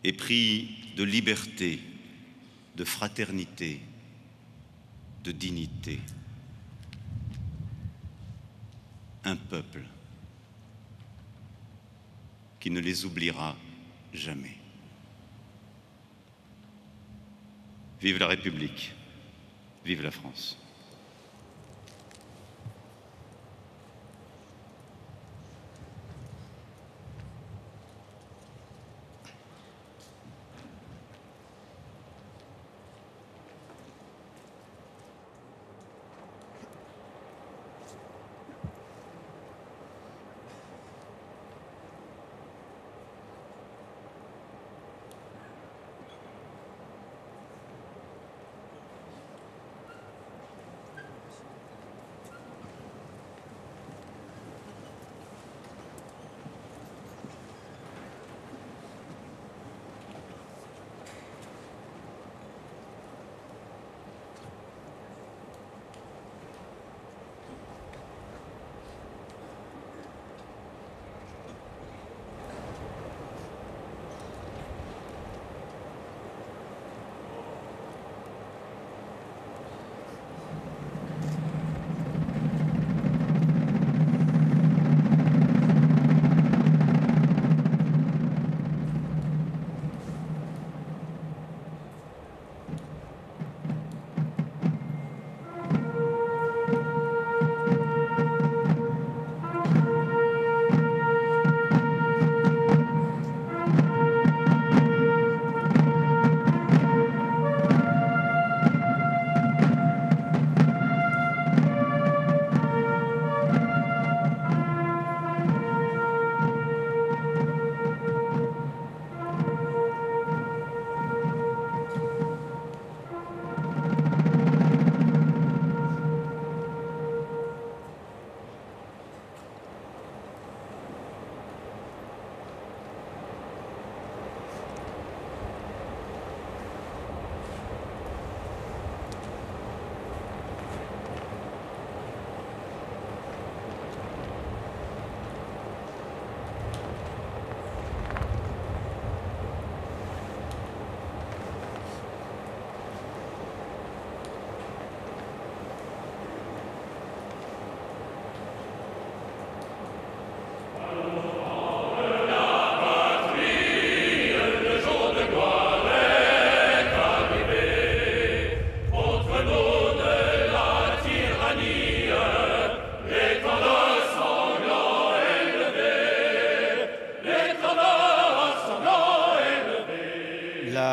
épris de liberté, de fraternité, de dignité. Un peuple qui ne les oubliera jamais. Vive la République, vive la France.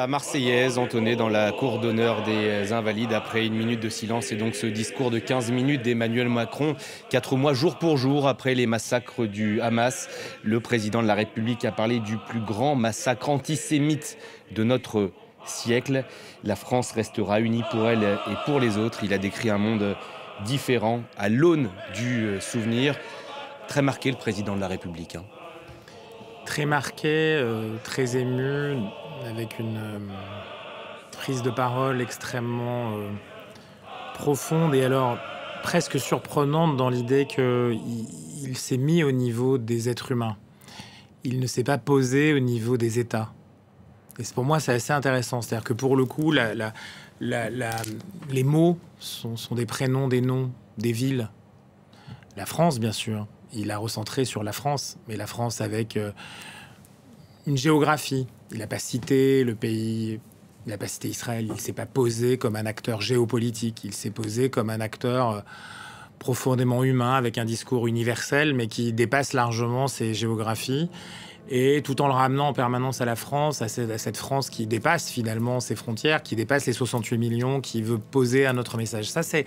la Marseillaise entonnée dans la cour d'honneur des Invalides après une minute de silence et donc ce discours de 15 minutes d'Emmanuel Macron, 4 mois jour pour jour après les massacres du Hamas. Le président de la République a parlé du plus grand massacre antisémite de notre siècle. La France restera unie pour elle et pour les autres. Il a décrit un monde différent à l'aune du souvenir. Très marqué le président de la République. Très marqué, très ému, avec une prise de parole extrêmement profonde et alors presque surprenante dans l'idée qu'il s'est mis au niveau des êtres humains. Il ne s'est pas posé au niveau des États. Et pour moi, c'est assez intéressant. C'est-à-dire que pour le coup, les mots sont des prénoms, des noms, des villes. La France, bien sûr. Il a recentré sur la France, mais la France avec une géographie. Il n'a pas cité le pays, il n'a pas cité Israël. Il ne s'est pas posé comme un acteur géopolitique. Il s'est posé comme un acteur profondément humain, avec un discours universel, mais qui dépasse largement ses géographies. Et tout en le ramenant en permanence à la France, à cette France qui dépasse finalement ses frontières, qui dépasse les 68 millions, qui veut poser un autre message. Ça, c'est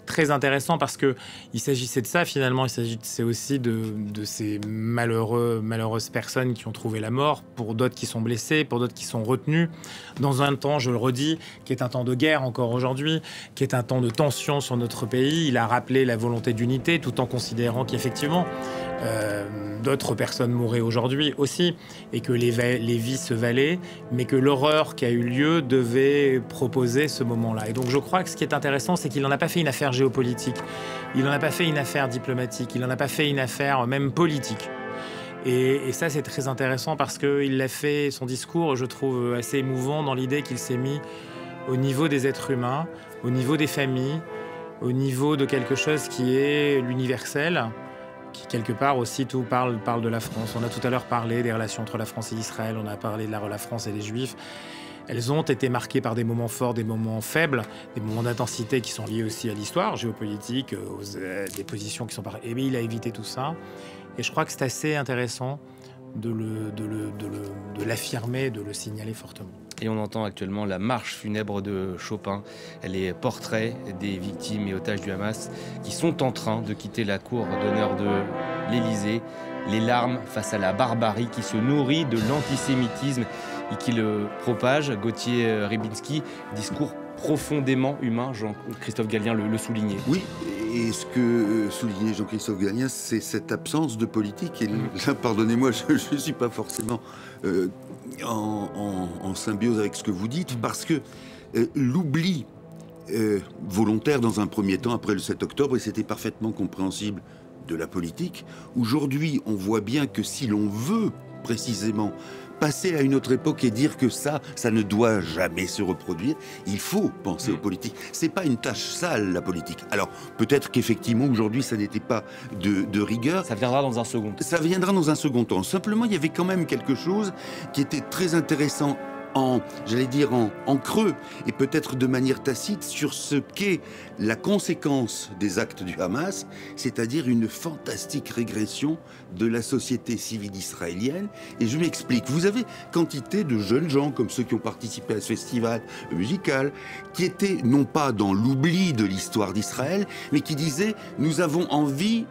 très intéressant parce que il s'agissait de ça finalement. Il s'agissait aussi de ces malheureuses personnes qui ont trouvé la mort, pour d'autres qui sont blessés, pour d'autres qui sont retenus. Dans un temps, je le redis, qui est un temps de guerre encore aujourd'hui, qui est un temps de tension sur notre pays. Il a rappelé la volonté d'unité tout en considérant qu'effectivement, d'autres personnes mouraient aujourd'hui aussi, et que les vies se valaient, mais que l'horreur qui a eu lieu devait proposer ce moment-là. Et donc je crois que ce qui est intéressant, c'est qu'il n'en a pas fait une affaire géopolitique, il n'en a pas fait une affaire diplomatique, il n'en a pas fait une affaire même politique. Et ça, c'est très intéressant parce qu'il a fait son discours, je trouve, assez émouvant dans l'idée qu'il s'est mis au niveau des êtres humains, au niveau des familles, au niveau de quelque chose qui est l'universel, qui quelque part aussi tout parle de la France. On a tout à l'heure parlé des relations entre la France et Israël, on a parlé de la France et les Juifs. Elles ont été marquées par des moments forts, des moments faibles, des moments d'intensité qui sont liés aussi à l'histoire géopolitique, des positions qui sont pareilles. Et bien, il a évité tout ça. Et je crois que c'est assez intéressant de l'affirmer, de le signaler fortement. Et on entend actuellement la marche funèbre de Chopin, les portraits des victimes et otages du Hamas qui sont en train de quitter la cour d'honneur de l'Élysée. Les larmes face à la barbarie qui se nourrit de l'antisémitisme et qui le propage. Gauthier Rybinski, discours profondément humain, Jean-Christophe Gallien le soulignait. Oui, et ce que soulignait Jean-Christophe Gallien, c'est cette absence de politique. Et là, pardonnez-moi, je ne suis pas forcément en symbiose avec ce que vous dites, parce que l'oubli volontaire dans un premier temps, après le 7 octobre, et c'était parfaitement compréhensible, de la politique. Aujourd'hui, on voit bien que si l'on veut précisément passer à une autre époque et dire que ça ne doit jamais se reproduire, il faut penser aux politiques. C'est pas une tâche sale, la politique. Alors, peut-être qu'effectivement, aujourd'hui, ça n'était pas de rigueur. Ça viendra dans un second temps. Ça viendra dans un second temps. Simplement, il y avait quand même quelque chose qui était très intéressant en creux, et peut-être de manière tacite, sur ce qu'est la conséquence des actes du Hamas, c'est-à-dire une fantastique régression de la société civile israélienne. Et je m'explique. Vous avez quantité de jeunes gens, comme ceux qui ont participé à ce festival musical, qui étaient non pas dans l'oubli de l'histoire d'Israël, mais qui disaient « Nous avons envie,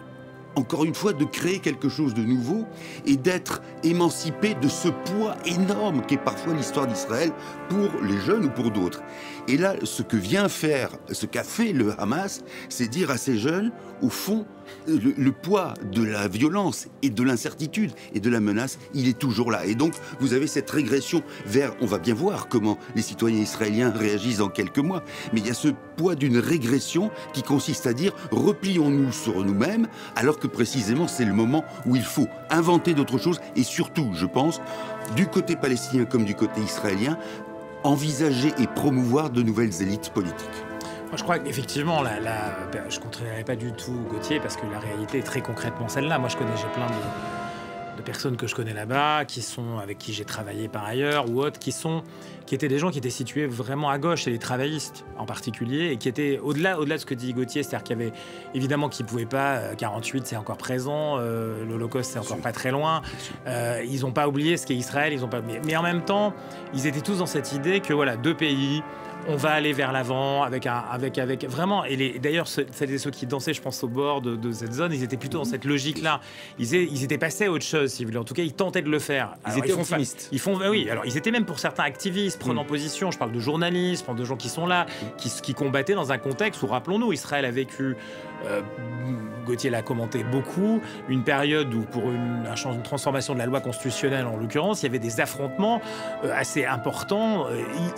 encore une fois, de créer quelque chose de nouveau et d'être émancipé de ce poids énorme qu'est parfois l'histoire d'Israël pour les jeunes ou pour d'autres. » Et là, ce qu'a fait le Hamas, c'est dire à ces jeunes, au fond, le poids de la violence et de l'incertitude et de la menace, il est toujours là. Et donc, vous avez cette régression vers, on va bien voir comment les citoyens israéliens réagissent dans quelques mois, mais il y a ce poids d'une régression qui consiste à dire, replions-nous sur nous-mêmes, alors que précisément, c'est le moment où il faut inventer d'autres choses et surtout, je pense, du côté palestinien comme du côté israélien, envisager et promouvoir de nouvelles élites politiques. Moi, je crois qu'effectivement, je ne contredirai pas du tout Gauthier, parce que la réalité est très concrètement celle-là. Moi, j'ai plein de personnes que je connais là-bas, avec qui j'ai travaillé par ailleurs, ou autres, qui étaient des gens qui étaient situés vraiment à gauche, et les travaillistes en particulier, et qui étaient au-delà de ce que dit Gauthier, c'est-à-dire qu'il y avait évidemment qu'ils ne pouvaient pas, 48 c'est encore présent, l'Holocauste c'est encore pas très loin, ils n'ont pas oublié ce qu'est Israël, mais en même temps, ils étaient tous dans cette idée que voilà, deux pays, on va aller vers l'avant avec vraiment. Et d'ailleurs, celles et ceux qui dansaient, je pense, au bord de cette zone, ils étaient plutôt dans cette logique-là. Ils étaient passés à autre chose, si vous voulez. En tout cas, ils tentaient de le faire. Ils étaient optimistes. Oui, alors ils étaient même pour certains activistes, prenant position. Je parle de journalistes, de gens qui sont là, qui combattaient dans un contexte où, rappelons-nous, Israël a vécu. Gauthier l'a commenté beaucoup, une période où pour une transformation de la loi constitutionnelle en l'occurrence, il y avait des affrontements assez importants,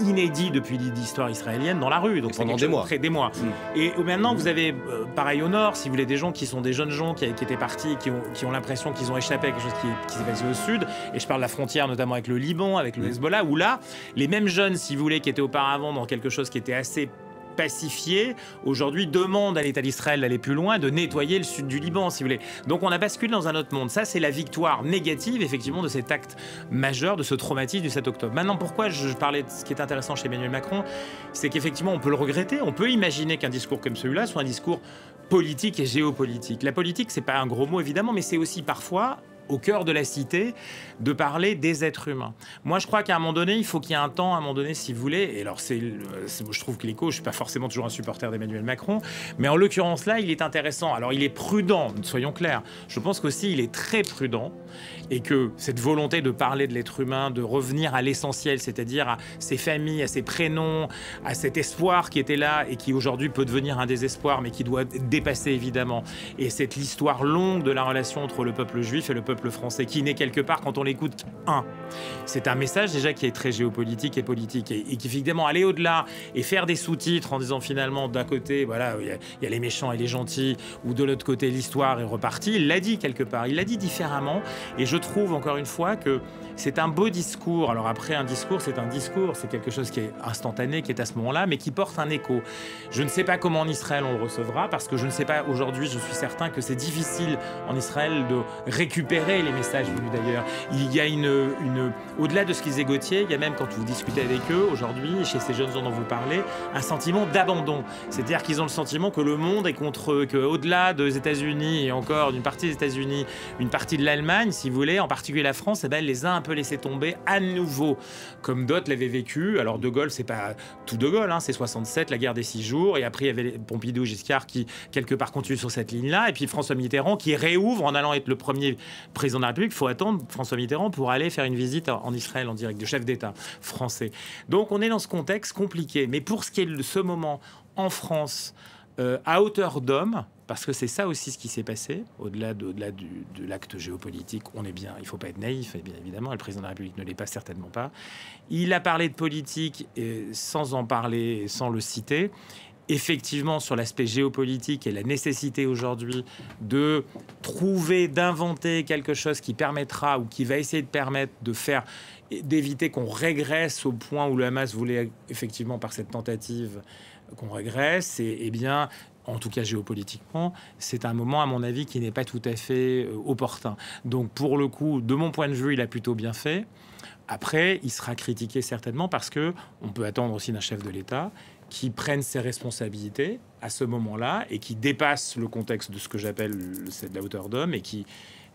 inédits depuis l'histoire israélienne dans la rue. Donc pendant des mois. Et maintenant vous avez, pareil au nord, si vous voulez, des gens qui sont des jeunes gens qui étaient partis, qui ont l'impression qu'ils ont échappé à quelque chose qui s'est passé au sud. Et je parle de la frontière notamment avec le Liban, avec le Hezbollah, où là, les mêmes jeunes, si vous voulez, qui étaient auparavant dans quelque chose qui était assez pacifié, aujourd'hui demande à l'État d'Israël d'aller plus loin, de nettoyer le sud du Liban, si vous voulez. Donc on a basculé dans un autre monde. Ça, c'est la victoire négative, effectivement, de cet acte majeur, de ce traumatisme du 7 octobre. Maintenant, pourquoi je parlais de ce qui est intéressant chez Emmanuel Macron, c'est qu'effectivement, on peut le regretter, on peut imaginer qu'un discours comme celui-là soit un discours politique et géopolitique. La politique, c'est pas un gros mot, évidemment, mais c'est aussi parfois au cœur de la cité, de parler des êtres humains. Moi, je crois qu'à un moment donné, il faut qu'il y ait un temps, à un moment donné, si vous voulez, et alors je trouve que l'écho, je suis pas forcément toujours un supporter d'Emmanuel Macron, mais en l'occurrence là, il est intéressant. Alors, il est prudent, soyons clairs. Je pense qu'aussi, il est très prudent, et que cette volonté de parler de l'être humain, de revenir à l'essentiel, c'est-à-dire à ses familles, à ses prénoms, à cet espoir qui était là, et qui aujourd'hui peut devenir un désespoir, mais qui doit dépasser évidemment. Et c'est l'histoire longue de la relation entre le peuple juif et le peuple français, qui n'est quelque part, quand on l'écoute, c'est un message déjà qui est très géopolitique et politique, et qui évidemment aller au-delà et faire des sous-titres en disant finalement d'un côté, voilà, il y a les méchants et les gentils, ou de l'autre côté l'histoire est repartie. Il l'a dit quelque part, il l'a dit différemment, et je trouve encore une fois que c'est un beau discours. Alors après, un discours, c'est quelque chose qui est instantané, qui est à ce moment-là, mais qui porte un écho. Je ne sais pas comment en Israël on le recevra, parce que je ne sais pas, aujourd'hui, je suis certain que c'est difficile en Israël de récupérer les messages venus d'ailleurs. Il y a au-delà de ce qu'ils disaient Gauthier, il y a même, quand vous discutez avec eux aujourd'hui, chez ces jeunes gens dont vous parlez, un sentiment d'abandon. C'est-à-dire qu'ils ont le sentiment que le monde est contre eux, qu'au-delà des États-Unis et encore d'une partie des États-Unis, une partie de l'Allemagne, si vous voulez, en particulier la France, elle les a un peu laissés tomber à nouveau, comme d'autres l'avaient vécu. Alors De Gaulle, c'est pas tout De Gaulle, c'est 67, la guerre des 6 jours, et après il y avait Pompidou, Giscard qui quelque part continue sur cette ligne-là, et puis François Mitterrand qui réouvre en allant être le premier président de la République. Il faut attendre François Mitterrand pour aller faire une visite en Israël en direct, de chef d'État français. Donc on est dans ce contexte compliqué. Mais pour ce qui est de ce moment en France, à hauteur d'homme, parce que c'est ça aussi ce qui s'est passé, au-delà de l'acte géopolitique, il ne faut pas être naïf, et bien évidemment, le président de la République ne l'est pas, certainement pas. Il a parlé de politique sans en parler, sans le citer. Effectivement, sur l'aspect géopolitique et la nécessité aujourd'hui de trouver, d'inventer quelque chose qui permettra, ou qui va essayer de permettre d'éviter qu'on régresse au point où le Hamas voulait effectivement, par cette tentative, qu'on régresse, et bien, en tout cas géopolitiquement, c'est un moment, à mon avis, qui n'est pas tout à fait opportun. Donc, pour le coup, de mon point de vue, il a plutôt bien fait. Après, il sera critiqué certainement, parce que on peut attendre aussi d'un chef de l'État qui prenne ses responsabilités à ce moment-là et qui dépasse le contexte de ce que j'appelle de la hauteur d'homme, et qui,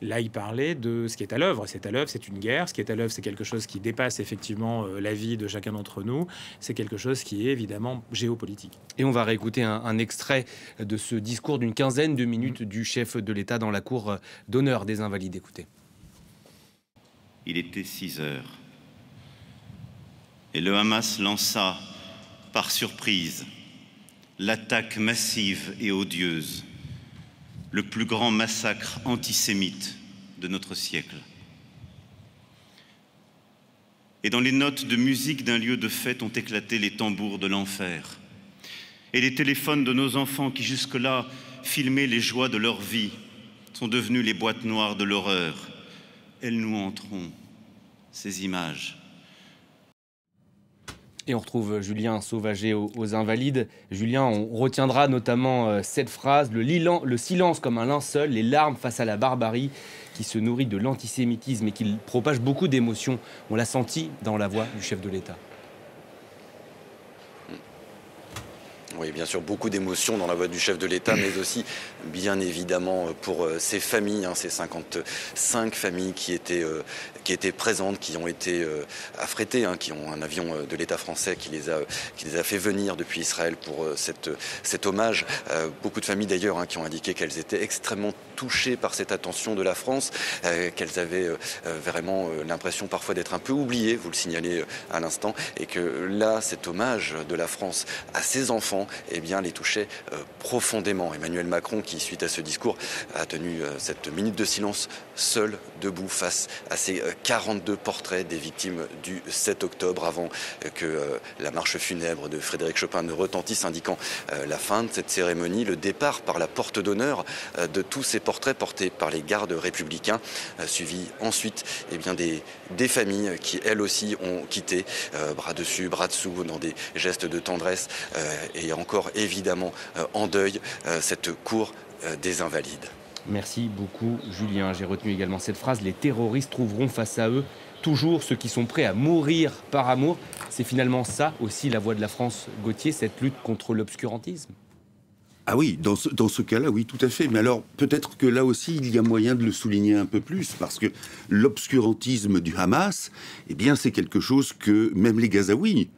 là, il parlait de ce qui est à l'œuvre. C'est une guerre. Ce qui est à l'œuvre, c'est quelque chose qui dépasse effectivement la vie de chacun d'entre nous. C'est quelque chose qui est évidemment géopolitique. Et on va réécouter un extrait de ce discours d'une quinzaine de minutes du chef de l'État dans la cour d'honneur des Invalides. Écoutez. Il était 6 heures. Et le Hamas lança, par surprise, l'attaque massive et odieuse, le plus grand massacre antisémite de notre siècle. Et dans les notes de musique d'un lieu de fête ont éclaté les tambours de l'enfer. Et les téléphones de nos enfants qui jusque-là filmaient les joies de leur vie sont devenus les boîtes noires de l'horreur. Elles nous hanteront, ces images. Et on retrouve Julien Sauvager aux Invalides. Julien, on retiendra notamment cette phrase, le silence comme un linceul, les larmes face à la barbarie qui se nourrit de l'antisémitisme et qui propage beaucoup d'émotions. On l'a senti dans la voix du chef de l'État. Oui, bien sûr, beaucoup d'émotions dans la voix du chef de l'État, mais aussi, bien évidemment, pour ces familles, ces 55 familles qui étaient présentes, qui ont été affrétées, qui ont un avion de l'État français qui les a fait venir depuis Israël pour cet hommage. Beaucoup de familles, d'ailleurs, qui ont indiqué qu'elles étaient extrêmement touchées par cette attention de la France, qu'elles avaient vraiment l'impression parfois d'être un peu oubliées, vous le signalez à l'instant, et que là, cet hommage de la France à ses enfants, les touchait profondément. Emmanuel Macron, qui suite à ce discours a tenu cette minute de silence seul, debout, face à ces 42 portraits des victimes du 7 octobre, avant que la marche funèbre de Frédéric Chopin ne retentisse, indiquant la fin de cette cérémonie, le départ par la porte d'honneur de tous ces portraits portés par les gardes républicains, suivi ensuite des familles qui elles aussi ont quitté, bras dessus, bras dessous, dans des gestes de tendresse et encore évidemment en deuil, cette cour des Invalides. Merci beaucoup Julien. J'ai retenu également cette phrase, les terroristes trouveront face à eux toujours ceux qui sont prêts à mourir par amour. C'est finalement ça aussi la voix de la France, Gauthier, cette lutte contre l'obscurantisme. Ah oui, dans ce cas-là, oui, tout à fait. Mais alors, peut-être que là aussi, il y a moyen de le souligner un peu plus, parce que l'obscurantisme du Hamas, c'est quelque chose que même les Gazaouis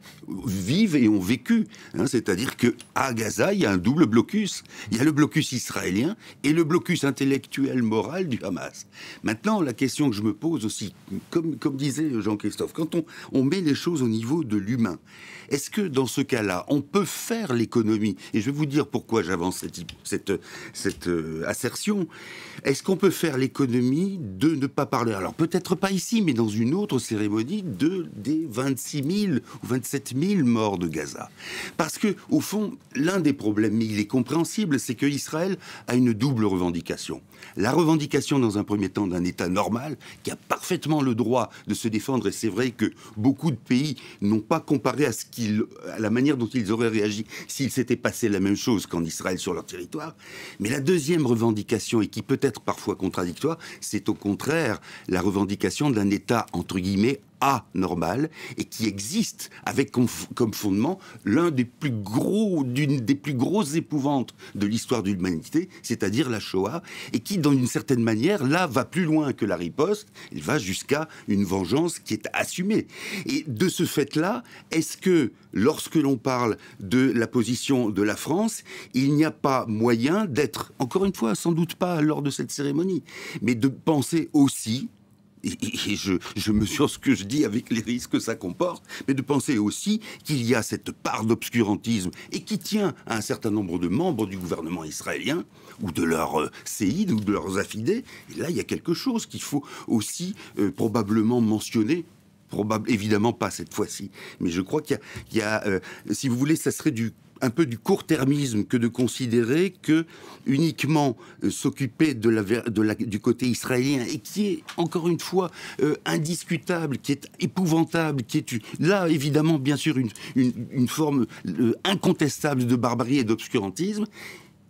vivent et ont vécu. C'est-à-dire qu'à Gaza, il y a un double blocus. Il y a le blocus israélien et le blocus intellectuel, moral du Hamas. Maintenant, la question que je me pose aussi, comme disait Jean-Christophe, quand on met les choses au niveau de l'humain, est-ce que dans ce cas-là, on peut faire l'économie? Et je vais vous dire pourquoi j'avance cette assertion. Est-ce qu'on peut faire l'économie de ne pas parler, alors peut-être pas ici, mais dans une autre cérémonie, des 26 000 ou 27 000 morts de Gaza? Parce que, au fond, l'un des problèmes, mais il est compréhensible, c'est que Israël a une double revendication. La revendication, dans un premier temps, d'un État normal, qui a parfaitement le droit de se défendre, et c'est vrai que beaucoup de pays n'ont pas comparé à la manière dont ils auraient réagi s'il s'était passé la même chose qu'en Israël sur leur territoire. Mais la deuxième revendication, et qui peut être parfois contradictoire, c'est au contraire la revendication d'un État, entre guillemets, anormal, et qui existe avec comme fondement d'une des plus grosses épouvantes de l'histoire de l'humanité, c'est-à-dire la Shoah, et qui, dans une certaine manière, là, va plus loin que la riposte, il va jusqu'à une vengeance qui est assumée. Et de ce fait-là, est-ce que, lorsque l'on parle de la position de la France, il n'y a pas moyen d'être, encore une fois, sans doute pas lors de cette cérémonie, mais de penser aussi, et je mesure ce que je dis avec les risques que ça comporte, mais de penser aussi qu'il y a cette part d'obscurantisme et qui tient à un certain nombre de membres du gouvernement israélien ou de leurs séides ou de leurs affidés. Et là, il y a quelque chose qu'il faut aussi probablement mentionner. Évidemment pas cette fois-ci, mais je crois qu'il y a si vous voulez, ça serait un peu du court-termisme que de considérer que uniquement s'occuper du côté israélien, et qui est, encore une fois, indiscutable, qui est épouvantable, qui est là, évidemment, bien sûr, une forme incontestable de barbarie et d'obscurantisme.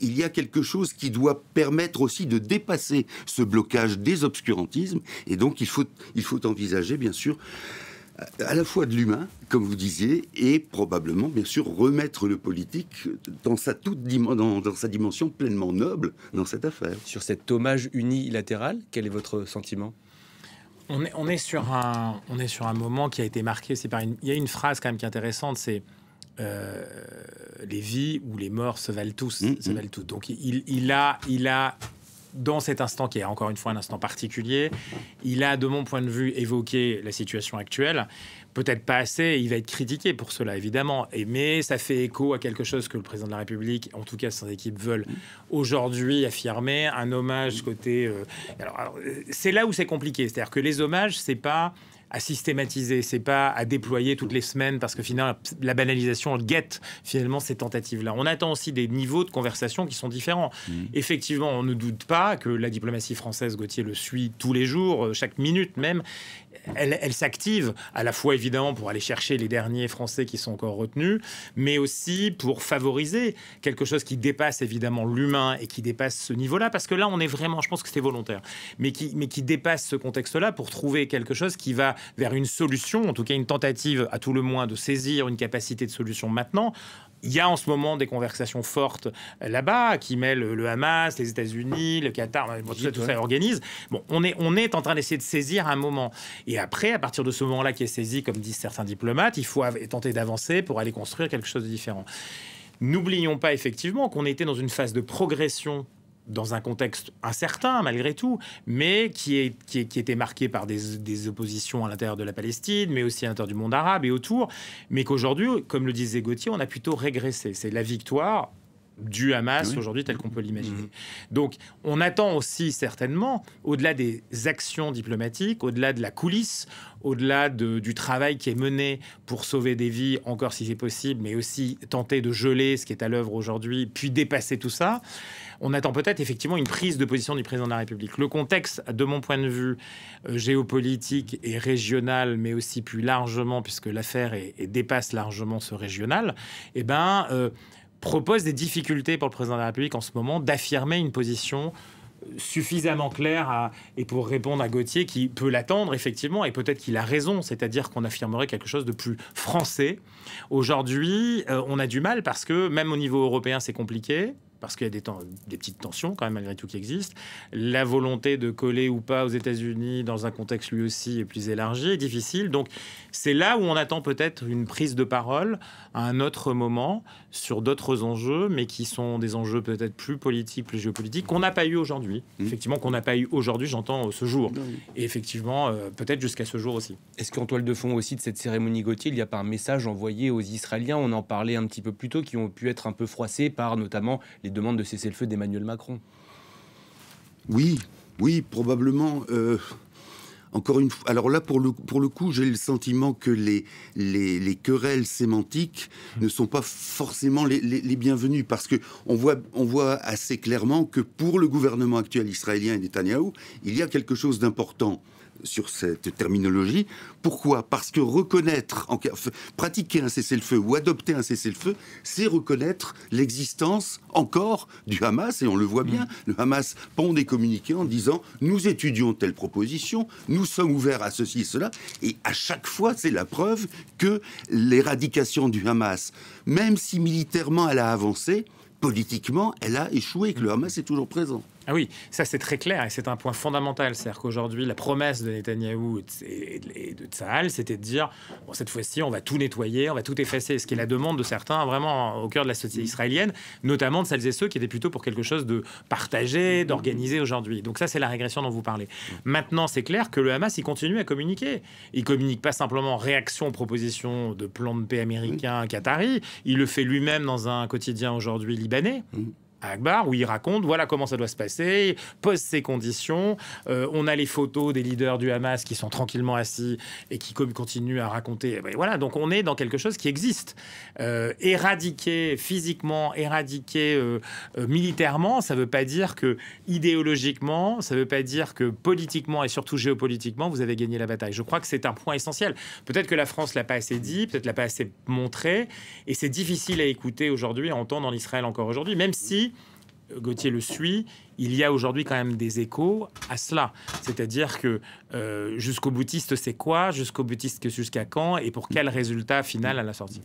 Il y a quelque chose qui doit permettre aussi de dépasser ce blocage des obscurantismes, et donc il faut envisager, bien sûr, à la fois de l'humain, comme vous disiez, et probablement, bien sûr, remettre le politique dans sa dimension pleinement noble dans cette affaire. Sur cet hommage unilatéral, quel est votre sentiment ? On est sur un moment qui a été marqué. Il y a une phrase quand même qui est intéressante, c'est les vies ou les morts se valent tous. Se valent toutes. Donc il a dans cet instant, qui est encore une fois un instant particulier, il a, de mon point de vue, évoqué la situation actuelle. Peut-être pas assez, il va être critiqué pour cela, évidemment. Mais ça fait écho à quelque chose que le président de la République, en tout cas son équipe, veulent aujourd'hui affirmer, un hommage côté... Alors, c'est là où c'est compliqué. C'est-à-dire que les hommages, c'est pas à systématiser, c'est pas à déployer toutes les semaines, parce que finalement la banalisation guette finalement ces tentatives-là. On attend aussi des niveaux de conversation qui sont différents. Effectivement, on ne doute pas que la diplomatie française, Gauthier le suit tous les jours, chaque minute même. elle s'active à la fois évidemment pour aller chercher les derniers Français qui sont encore retenus, mais aussi pour favoriser quelque chose qui dépasse évidemment l'humain et qui dépasse ce niveau-là, parce que là on est vraiment, je pense que c'était volontaire, mais qui dépasse ce contexte-là pour trouver quelque chose qui va vers une solution, en tout cas une tentative à tout le moins de saisir une capacité de solution maintenant. Il y a en ce moment des conversations fortes là-bas qui mêlent le Hamas, les États-Unis, le Qatar, tout ça organise. Bon, on est en train d'essayer de saisir un moment. Et après, à partir de ce moment-là qui est saisi, comme disent certains diplomates, il faut tenter d'avancer pour aller construire quelque chose de différent. N'oublions pas effectivement qu'on était dans une phase de progression dans un contexte incertain malgré tout, mais qui était marqué par des oppositions à l'intérieur de la Palestine, mais aussi à l'intérieur du monde arabe et autour, mais qu'aujourd'hui, comme le disait Gauthier, on a plutôt régressé. C'est la victoire du Hamas aujourd'hui tel qu'on peut l'imaginer. Donc on attend aussi certainement, au-delà des actions diplomatiques, au-delà de la coulisse, au-delà du travail qui est mené pour sauver des vies, encore si c'est possible, mais aussi tenter de geler ce qui est à l'œuvre aujourd'hui, puis dépasser tout ça, on attend peut-être effectivement une prise de position du président de la République. Le contexte, de mon point de vue, géopolitique et régional, mais aussi plus largement, puisque l'affaire dépasse largement ce régional, propose des difficultés pour le président de la République en ce moment d'affirmer une position suffisamment claire et pour répondre à Gauthier qui peut l'attendre effectivement, et peut-être qu'il a raison, c'est-à-dire qu'on affirmerait quelque chose de plus français. Aujourd'hui, on a du mal parce que même au niveau européen, c'est compliqué. Parce qu'il y a des petites tensions quand même malgré tout qui existent. La volonté de coller ou pas aux États-Unis dans un contexte lui aussi plus élargi est difficile. Donc c'est là où on attend peut-être une prise de parole à un autre moment sur d'autres enjeux, mais qui sont des enjeux peut-être plus politiques, plus géopolitiques, qu'on n'a pas eu aujourd'hui. Effectivement, qu'on n'a pas eu aujourd'hui, j'entends ce jour. Et effectivement, peut-être jusqu'à ce jour aussi. Est-ce qu'en toile de fond aussi de cette cérémonie Gauthier, il n'y a pas un message envoyé aux Israéliens, on en parlait un petit peu plus tôt, qui ont pu être un peu froissés par notamment les demandes de cessez-le-feu d'Emmanuel Macron? Oui, probablement. Encore une fois, alors là, pour le coup, j'ai le sentiment que les querelles sémantiques ne sont pas forcément les bienvenues, parce que on voit assez clairement que pour le gouvernement actuel israélien et Netanyahou, il y a quelque chose d'important sur cette terminologie. Pourquoi? Parce que pratiquer un cessez-le-feu ou adopter un cessez-le-feu, c'est reconnaître l'existence encore du Hamas, et on le voit bien. Le Hamas pond des communiqués en disant « Nous étudions telle proposition, nous sommes ouverts à ceci et cela », et à chaque fois, c'est la preuve que l'éradication du Hamas, même si militairement elle a avancé, politiquement, elle a échoué, que le Hamas est toujours présent. Ah oui, ça c'est très clair et c'est un point fondamental. C'est-à-dire qu'aujourd'hui, la promesse de Netanyahou et de Tsahal, c'était de dire bon, cette fois-ci, on va tout nettoyer, on va tout effacer. Ce qui est la demande de certains vraiment au cœur de la société israélienne, notamment de celles et ceux qui étaient plutôt pour quelque chose de partagé, d'organisé aujourd'hui. Donc ça, c'est la régression dont vous parlez. Maintenant, c'est clair que le Hamas, il continue à communiquer. Il communique pas simplement en réaction aux propositions de plan de paix américain, qatari. Il le fait lui-même dans un quotidien aujourd'hui libanais. Akbar, où il raconte voilà comment ça doit se passer, pose ses conditions. On a les photos des leaders du Hamas qui sont tranquillement assis et qui continuent à raconter. Et voilà, donc on est dans quelque chose qui existe. Éradiquer physiquement, éradiquer militairement, ça ne veut pas dire que idéologiquement, ça ne veut pas dire que politiquement et surtout géopolitiquement, vous avez gagné la bataille. Je crois que c'est un point essentiel. Peut-être que la France l'a pas assez dit, peut-être l'a pas assez montré, et c'est difficile à écouter aujourd'hui, à entendre en Israël encore aujourd'hui, même si Gauthier le suit, il y a aujourd'hui quand même des échos à cela. C'est-à-dire que jusqu'au boutiste, c'est quoi? Jusqu'au boutiste, jusqu'à quand? Et pour quel résultat final à la sortie?